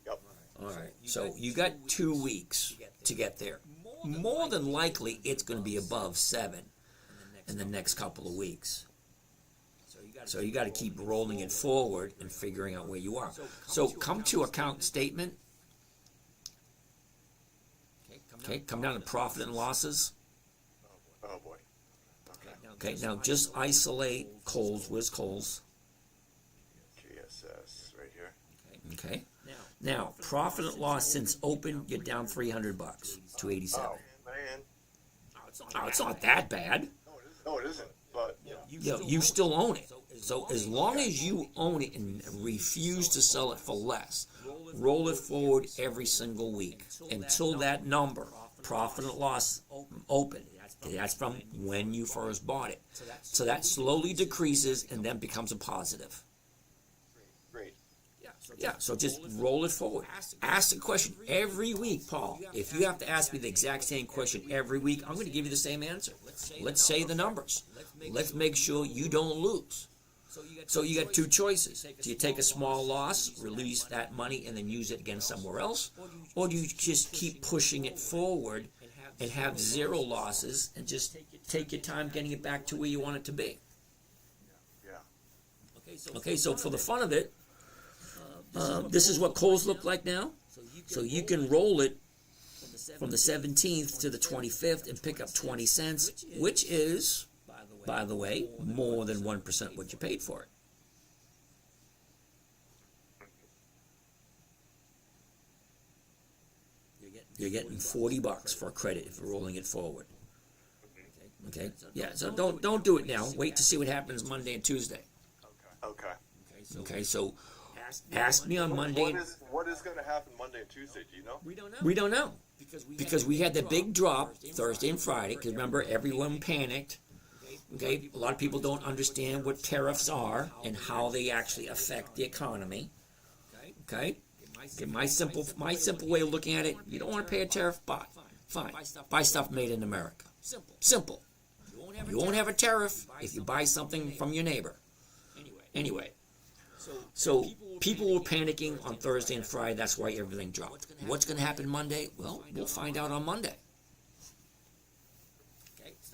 B: Yep.
A: All right, so you got 2 weeks to get there. More than likely, it's going to be above 7 in the next couple of weeks. So you got to keep rolling it forward and figuring out where you are. So come to account statement. Okay, come down to profit and losses.
B: Oh boy.
A: Okay, now just isolate Kohl's. Where's Kohl's?
B: KSS right here.
A: Okay. Now profit and loss since open, you're down $300, $287.
B: Oh man.
A: Oh, it's not that bad.
B: No, it isn't. But
A: You still own it. So as long as you own it and refuse to sell it for less, roll it forward every single week until that number, profit and loss, open. That's from when you first bought it. So that slowly decreases and then becomes a positive.
B: great.
A: Yeah, so just roll it forward. Ask the question every week, Paul. If you have to ask me the exact same question every week, I'm going to give you the same answer. Let's say the numbers. Let's make sure you don't lose. So you got 2 choices. Do you take a small loss, release that money, and then use it again somewhere else? Or do you just keep pushing it forward and have 0 losses and just take your time getting it back to where you want it to be?
B: Yeah.
A: Okay, so for the fun of it, this is what Kohl's look like now. So you can roll it from the 17th to the 25th and pick up 20 cents, which is, by the way, more than 1% what you paid for it. You're getting $40 for a credit if you're rolling it forward. Okay? Yeah, so don't do it now. Wait to see what happens Monday and Tuesday.
B: Okay.
A: Okay, so ask me on Monday.
B: What is going to happen Monday and Tuesday? Do you know?
A: We don't know. Because we had the big drop Thursday and Friday, because remember, everyone panicked. Okay, a lot of people don't understand what tariffs are and how they actually affect the economy. Okay, my simple way of looking at it: you don't want to pay a tariff, fine, buy stuff made in America. Simple. You won't have a tariff if you buy something from your neighbor. Anyway, so people were panicking on Thursday and Friday. That's why everything dropped. What's going to happen Monday? Well, we'll find out on Monday.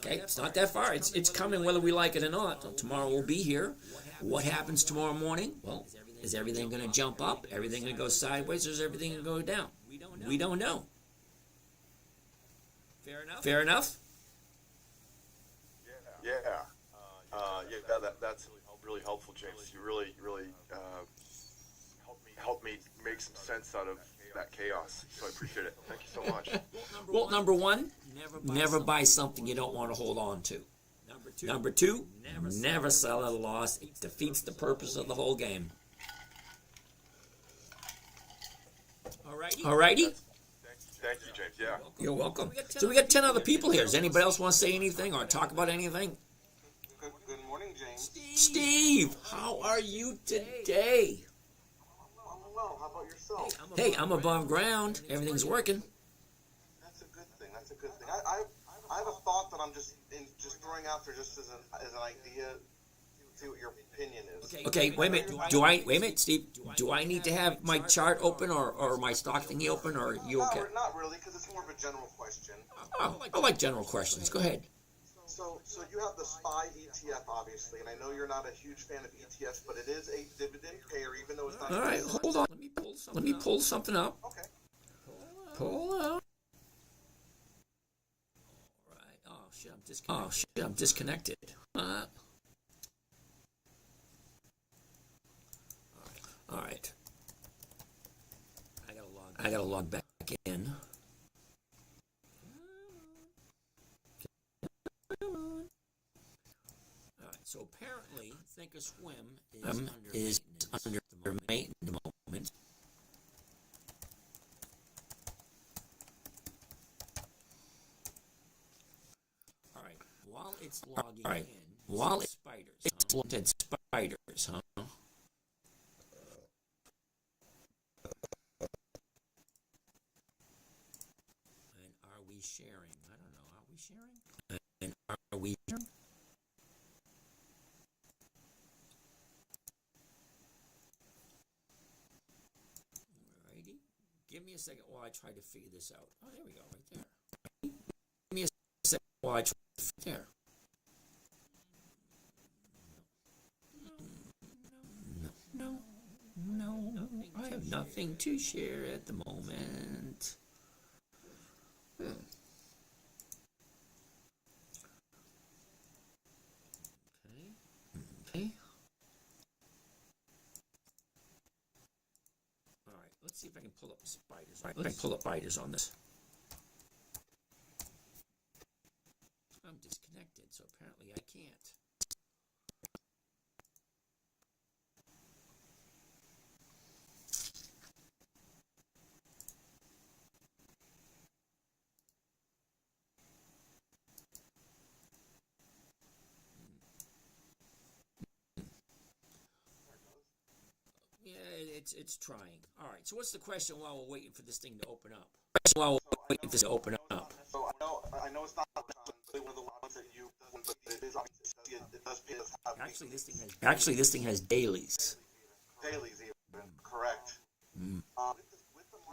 A: Okay, it's not that far. It's coming whether we like it or not. So tomorrow we'll be here. What happens tomorrow morning? Well, is everything going to jump up? Everything going to go sideways? Or is everything going to go down? We don't know. Fair enough?
B: Yeah. That's really helpful, James. You really helped me make some sense out of that chaos. So I appreciate it. Thank you so much.
A: Well, number 1, never buy something you don't want to hold on to. Number 2, never sell at a loss. It defeats the purpose of the whole game. Alrighty?
B: Thank you, James. Yeah.
A: You're welcome. So we got 10 other people here. Does anybody else want to say anything or talk about anything?
C: Good morning, James.
A: Steve, how are you today?
C: I'm well. How about yourself?
A: Hey, I'm above ground. Everything's working.
C: That's a good thing. I have a thought that I'm just throwing out there just as an idea. See what your opinion is.
A: Okay, wait a minute, Steve. Do I need to have my chart open or my stock thingy open, or are you okay?
C: Not really, because it's more of a general question.
A: Oh, I like general questions. Go ahead.
C: So you have the SPY ETF, obviously, and I know you're not a huge fan of ETFs, but it is a dividend payer, even though it's not.
A: All right, hold on. Let me pull something up.
C: Okay.
A: Pull up. All right. Oh shit, I'm disconnected. in. All right, so apparently, Thinkorswim is under maintenance at the moment. All right, while it's logging in, while it's spiders, huh? And are we sharing? I don't know. Are we sharing? And are we sharing? Alrighty. Give me a second while I try to figure this out. Oh, there we go, right there. Give me a second while I try to figure there. No, I have nothing to share at the moment. Okay. All right, let's see if I can pull up spiders. All right, let me pull up spiders on this. I'm disconnected, so apparently I can't. Yeah, it's trying. All right. So what's the question while we're waiting for this thing to open up? While we're waiting for this to open up.
C: So I know it's not one of the ones that you, but it is obviously it does pay us.
A: Actually, this thing has dailies.
C: Dailies even correct.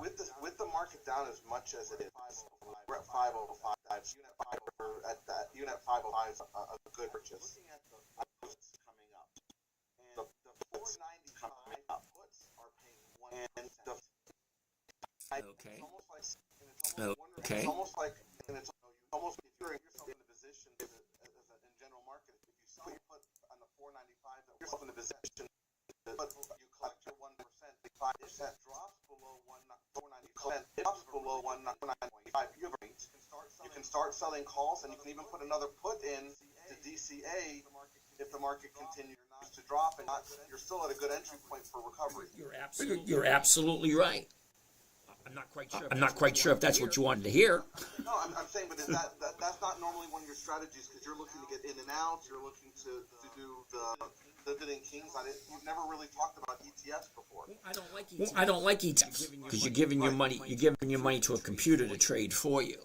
C: With the market down as much as it is, we're at 505. Unit 505 is a good purchase. Looking at the puts coming up, and the 490 coming up puts are paying 1. And the
A: Okay.
C: It's almost like if you're yourself in a position as in general market, if you put on the 495, that yourself in a position, but you collect your 1%, 5% drops below 490, it drops below 195. You can start selling calls, and you can even put another put in to DCA if the market continues to drop, and you're still at a good entry point for recovery.
A: You're absolutely right. I'm not quite sure if that's what you wanted to hear.
C: No, I'm saying, but that's not normally one of your strategies, because you're looking to get in and out. You're looking to do the dividend kings. You've never really talked about ETFs before.
A: I don't like ETFs because you're giving your money to a computer to trade for you.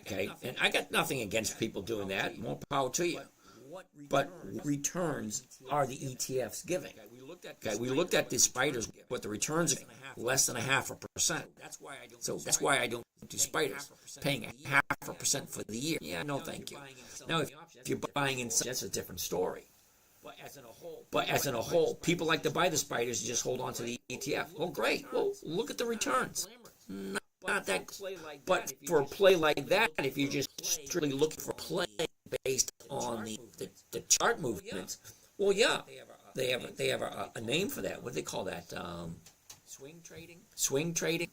A: Okay, and I got nothing against people doing that. More power to you. But returns are the ETFs giving. Okay, we looked at the spiders, but the returns are less than 0.5%. So that's why I don't do spiders, paying 0.5% for the year. Yeah, no, thank you. Now, if you're buying in, that's a different story. But as in a whole, people like to buy the spiders and just hold on to the ETF. Well, great. Well, look at the returns. Not that. But for a play like that, if you're just strictly looking for play based on the chart movements, well, yeah, they have a name for that. What do they call that? Swing trading. Swing trading.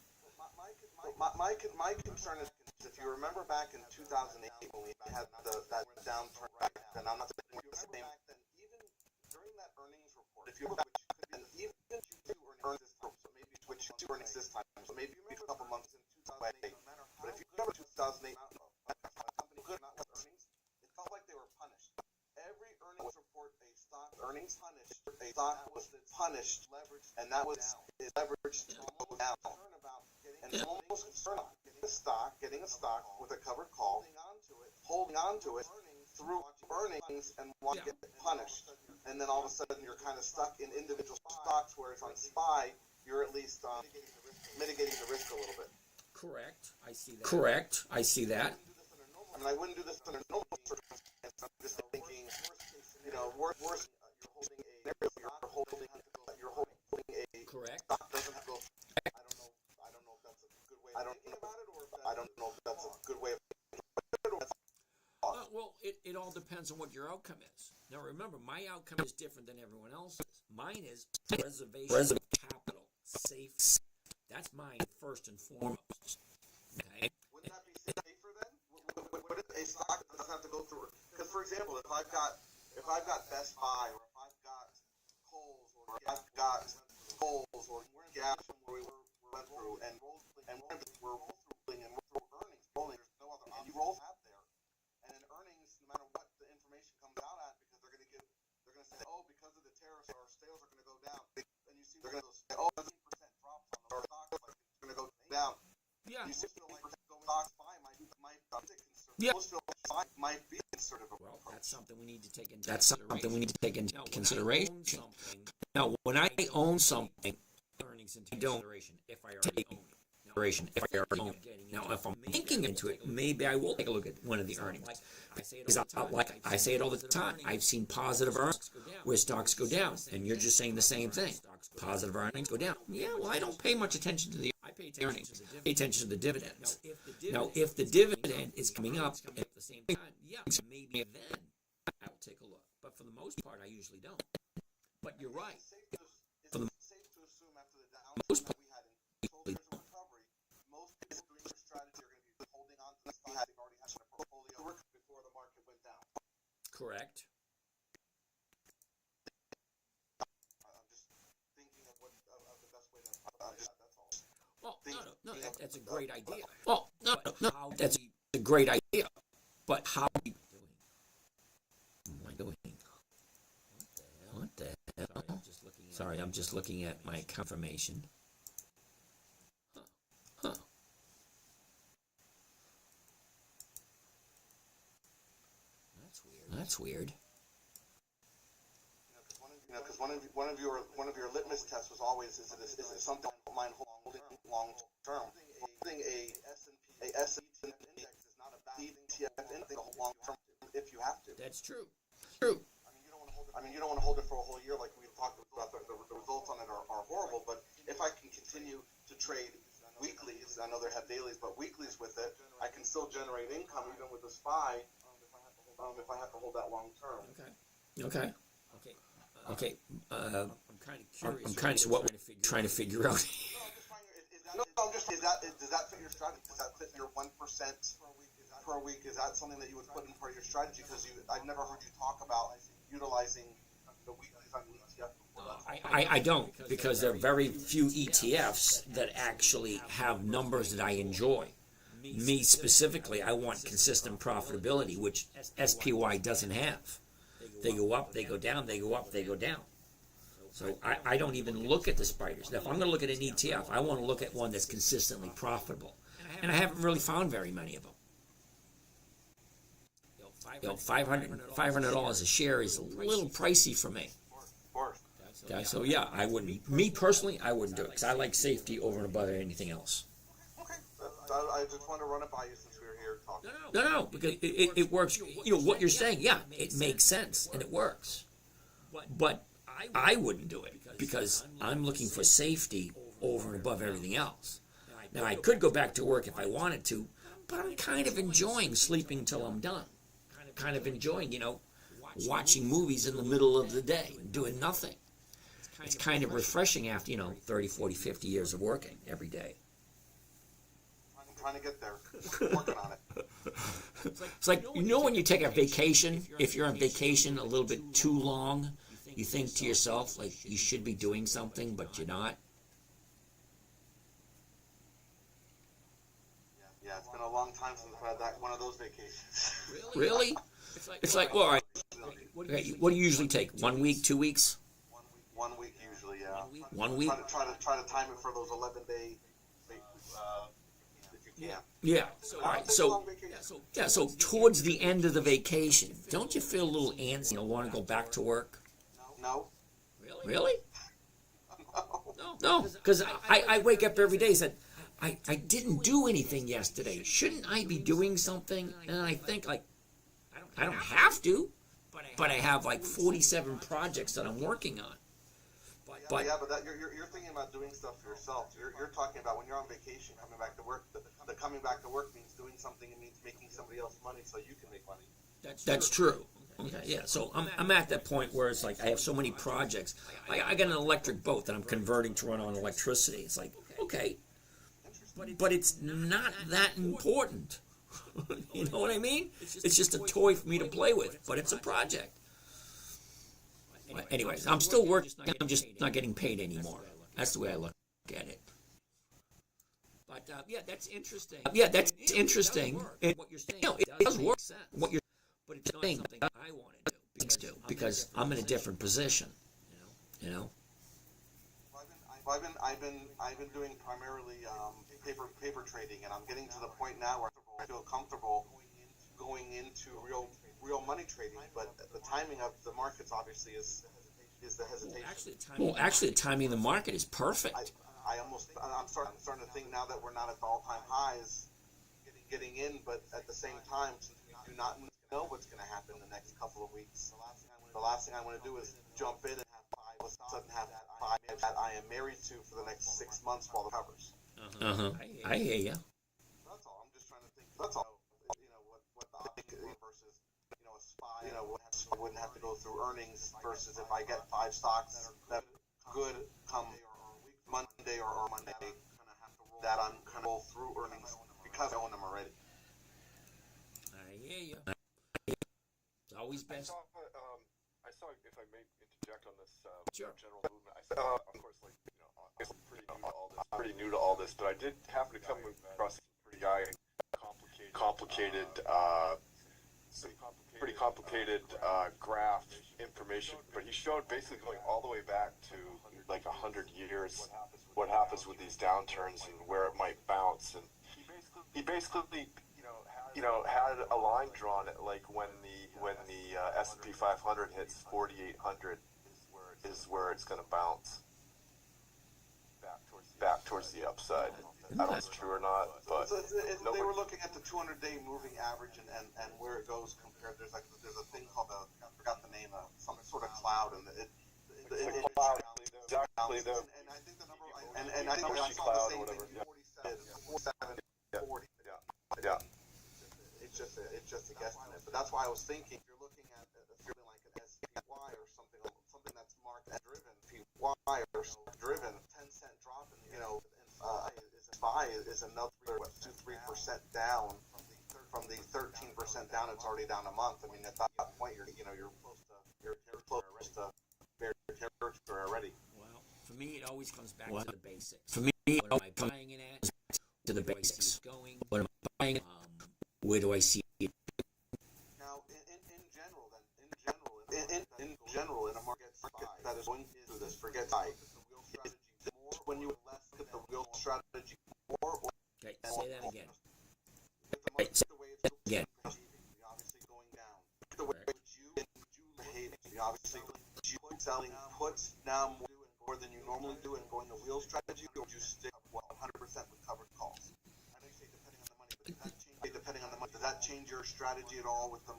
C: My concern is, if you remember back in 2008 when we had that downturn, and I'm not saying we're the same, then even during that earnings report, if you look back, and even earnings, so maybe switch to earnings this time, so maybe a couple months in 2008. But if you remember 2008, company good not with earnings, it felt like they were punished. Every earnings report, a stock earnings punished, a stock was punished, and that was leveraged to go down. And it's almost concerned about getting a stock with a covered call, holding on to it through earnings and want to get punished. And then all of a sudden you're kind of stuck in individual stocks, whereas on SPY, you're at least mitigating the risk a little bit.
A: Correct. I see that.
C: I mean, I wouldn't do this under normal circumstances. I'm just thinking, worse, you're holding a
A: Correct.
C: stock doesn't have to go. I don't know if that's a good way of thinking about it, or I don't know if that's a good way of thinking about it.
A: Well, it all depends on what your outcome is. Now, remember, my outcome is different than everyone else's. Mine is preservation of capital, safe. That's mine first and foremost. Okay.
C: Wouldn't that be safer then? What if a stock doesn't have to go through? Because for example, if I've got Best Buy, or if I've got Kohl's, or if I've got Kohl's, or Gap, where we went through, and we're rolling and we're through earnings, rolling. There's no other. And you roll have there, and in earnings, no matter what the information comes out at, because they're going to say, oh, because of the tariffs, our sales are going to go down. And you see, they're going to say, oh, 15% drop on our stocks, like it's going to go down.
A: Yeah.
C: You see, like stocks buy might be conservative.
A: Yeah.
C: Most might be conservative.
A: Well, that's something we need to take into consideration. Now, when I own something, earnings into consideration if I already own it. Now, if I'm thinking into it, maybe I will take a look at one of the earnings. Because I say it all the time. I've seen positive earnings where stocks go down, and you're just saying the same thing. Positive earnings go down. Yeah, well, I don't pay much attention to the earnings. I pay attention to the dividends. Now, if the dividend is coming up at the same time, yeah, maybe then I'll take a look. But for the most part, I usually don't. But you're right. For the
C: Safe to assume after the downturn that we had in 12 years of recovery, most people doing this strategy are going to be holding on to the stock they've already had in their portfolio before the market went down.
A: correct.
C: I'm just thinking of the best way to that's all.
A: Well, no, that's a great idea. Well, no, that's a great idea. But how are you doing? What am I doing? What the hell? Sorry, I'm just looking at my confirmation. Huh. That's weird.
C: Because one of your litmus tests was always is it something I don't mind holding long term. Holding a S&P index is not a bad ETF index long term if you have to.
A: That's true. True.
C: I mean, you don't want to hold it for a whole year like we've talked about. The results on it are horrible. But if I can continue to trade weeklies, I know they have dailies, but weeklies with it, I can still generate income even with the SPY if I have to hold that long term.
A: Okay. I'm kind of what we're trying to figure out.
C: Does that fit your strategy? Does that fit your 1% per week? Is that something that you would put in part of your strategy? Because I've never heard you talk about utilizing the weeklies on the ETF before.
A: I don't, because there are very few ETFs that actually have numbers that I enjoy. Me specifically, I want consistent profitability, which SPY doesn't have. They go up, they go down, they go up, they go down. So I don't even look at the spiders. Now, if I'm going to look at an ETF, I want to look at one that's consistently profitable. And I haven't really found very many of them. $500 a share is a little pricey for me. Okay, so yeah, I wouldn't. Me personally, I wouldn't do it because I like safety over and above anything else.
C: Okay, I just wanted to run it by you since we were here talking.
A: No, because it works. You know what you're saying? Yeah, it makes sense and it works. But I wouldn't do it because I'm looking for safety over and above everything else. Now I could go back to work if I wanted to, but I'm kind of enjoying sleeping till I'm done. Kind of enjoying, watching movies in the middle of the day, doing nothing. It's kind of refreshing after, 30, 40, 50 years of working every day.
C: I'm trying to get there. Working on it.
A: It's like, when you take a vacation, if you're on vacation a little bit too long, you think to yourself, like, you should be doing something, but you're not.
C: Yeah, it's been a long time since I've had one of those vacations.
A: Really? It's like, well, all right. Okay, what do you usually take? 1 week, 2 weeks?
C: 1 week usually, yeah.
A: 1 week?
C: Try to time it for those 11-day, if you can.
A: Yeah. All right. So towards the end of the vacation, don't you feel a little antsy? Want to go back to work?
C: No.
A: Really? No, because I wake up every day and said, I didn't do anything yesterday. Shouldn't I be doing something? And I think, like, I don't have to, but I have like 47 projects that I'm working on.
C: But you're thinking about doing stuff for yourself. You're talking about when you're on vacation, coming back to work. The coming back to work means doing something. It means making somebody else money so you can make money.
A: That's true. Okay, yeah. So I'm at that point where it's like I have so many projects. I got an electric boat that I'm converting to run on electricity. It's like, okay, but it's not that important. You know what I mean? It's just a toy for me to play with, but it's a project. Anyways, I'm still working. I'm just not getting paid anymore. That's the way I look at it. But yeah, that's interesting. What you're saying, it does work. What you're, but it's not something I want to do because I'm in a different position. You know.
C: I've been doing primarily paper trading, and I'm getting to the point now where I feel comfortable going into real money trading. But the timing of the markets obviously is the hesitation.
A: Actually, the timing of the market is perfect.
C: I'm starting to think now that we're not at the all-time highs, getting in, but at the same time, since we do not know what's going to happen in the next couple of weeks, the last thing I want to do is jump in and all of a sudden have five that I am married to for the next 6 months while it covers.
A: I hear you.
C: That's all. I'm just trying to think. That's all. What the versus a SPY. Wouldn't have to go through earnings versus if I get 5 stocks that good come Monday or Monday that I'm kind of roll through earnings because I own them already.
A: I hear you. It's always best.
B: I saw, if I may interject on this
A: Sure.
B: general movement. Of course, it's pretty new to all this, but I did happen to come across a pretty complicated graph information. But he showed basically going all the way back to like 100 years what happens with these downturns and where it might bounce. And he basically had a line drawn at like when the S&P 500 hits 4,800 is where it's going to bounce back towards the upside. I don't know if it's true or not, but
C: they were looking at the 200-day moving average and where it goes compared. There's a thing called I forgot the name of some sort of cloud, and exactly. And I think the number and I think I saw the same thing. 47, 40.
B: Yeah.
C: It's just a guesstimate, but that's why I was thinking you're looking at something like an SPY or something that's market driven, PY or driven, 10-cent drop, and SPY is another 2-3% down from the 13% down. It's already down a month. I mean, at that point, you're close to very territory already.
A: Well, for me, it always comes back to the basics. For me, what am I buying it at? To the basics. What am I buying it? Where do I see it?
C: Now, in general, in a market that is going through this, forget I. When you look at the wheel strategy more.
A: Okay, say that again.
C: The way it's
A: again.
C: Obviously going down. The way you behave, obviously you selling puts now more than you normally do and going the wheel strategy, or you stick 100% with covered calls? I know you say depending on the money, but does that change your strategy at all with the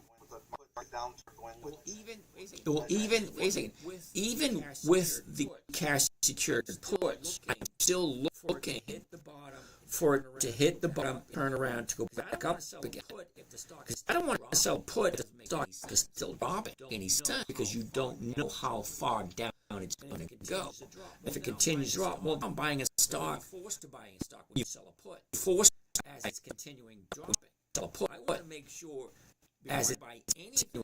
C: down going with?
A: Even with the cash secured puts, I'm still looking for it to hit the bottom, turn around to go back up again. Because I don't want to sell put if the stock is still dropping any sense, because you don't know how far down it's going to go. If it continues to drop, well, I'm buying a stock. Forced to buy a stock when you sell a put. Forced as it's continuing dropping. Sell a put. I want to make sure as it buy anything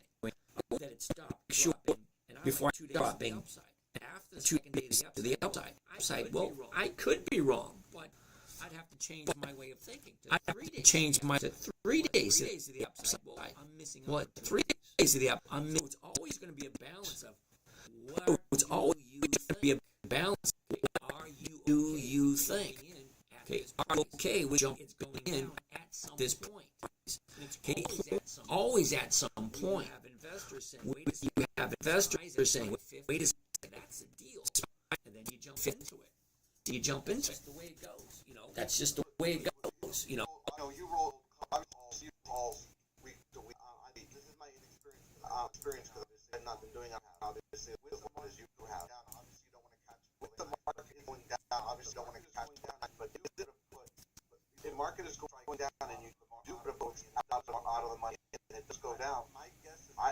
A: that it stops dropping before I dropping after 2 days to the upside. Well, I could be wrong, but I'd have to change my way of thinking. I'd have to change my to 3 days to the upside. Well, I'm missing. What 3 days to the up? I'm missing. It's always going to be a balance of what. It's always going to be a balance. Are you think? Okay, are you okay with jumping in at this point? Okay, always at some point. You have investors saying, wait a second, that's a deal. And then you jump into it. That's just the way it goes. That's just the way it goes.
C: You roll calls week to week. This is my experience because I've not been doing it. Obviously, as long as you have. Obviously, you don't want to catch. With the market going down, obviously, you don't want to catch. But you did a put. The market is going down, and you do put a put out of the money, and it does go down. My guess is put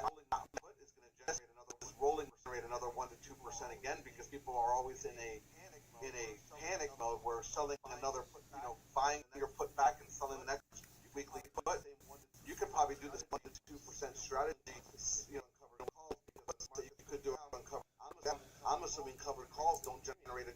C: is going to generate another 1 to 2% again, because people are always in a panic in a panic mode where selling another, buying your put back and selling the next weekly put, you could probably do this 1 to 2% strategy, covered calls, because you could do it on covered. I'm assuming covered calls don't generate a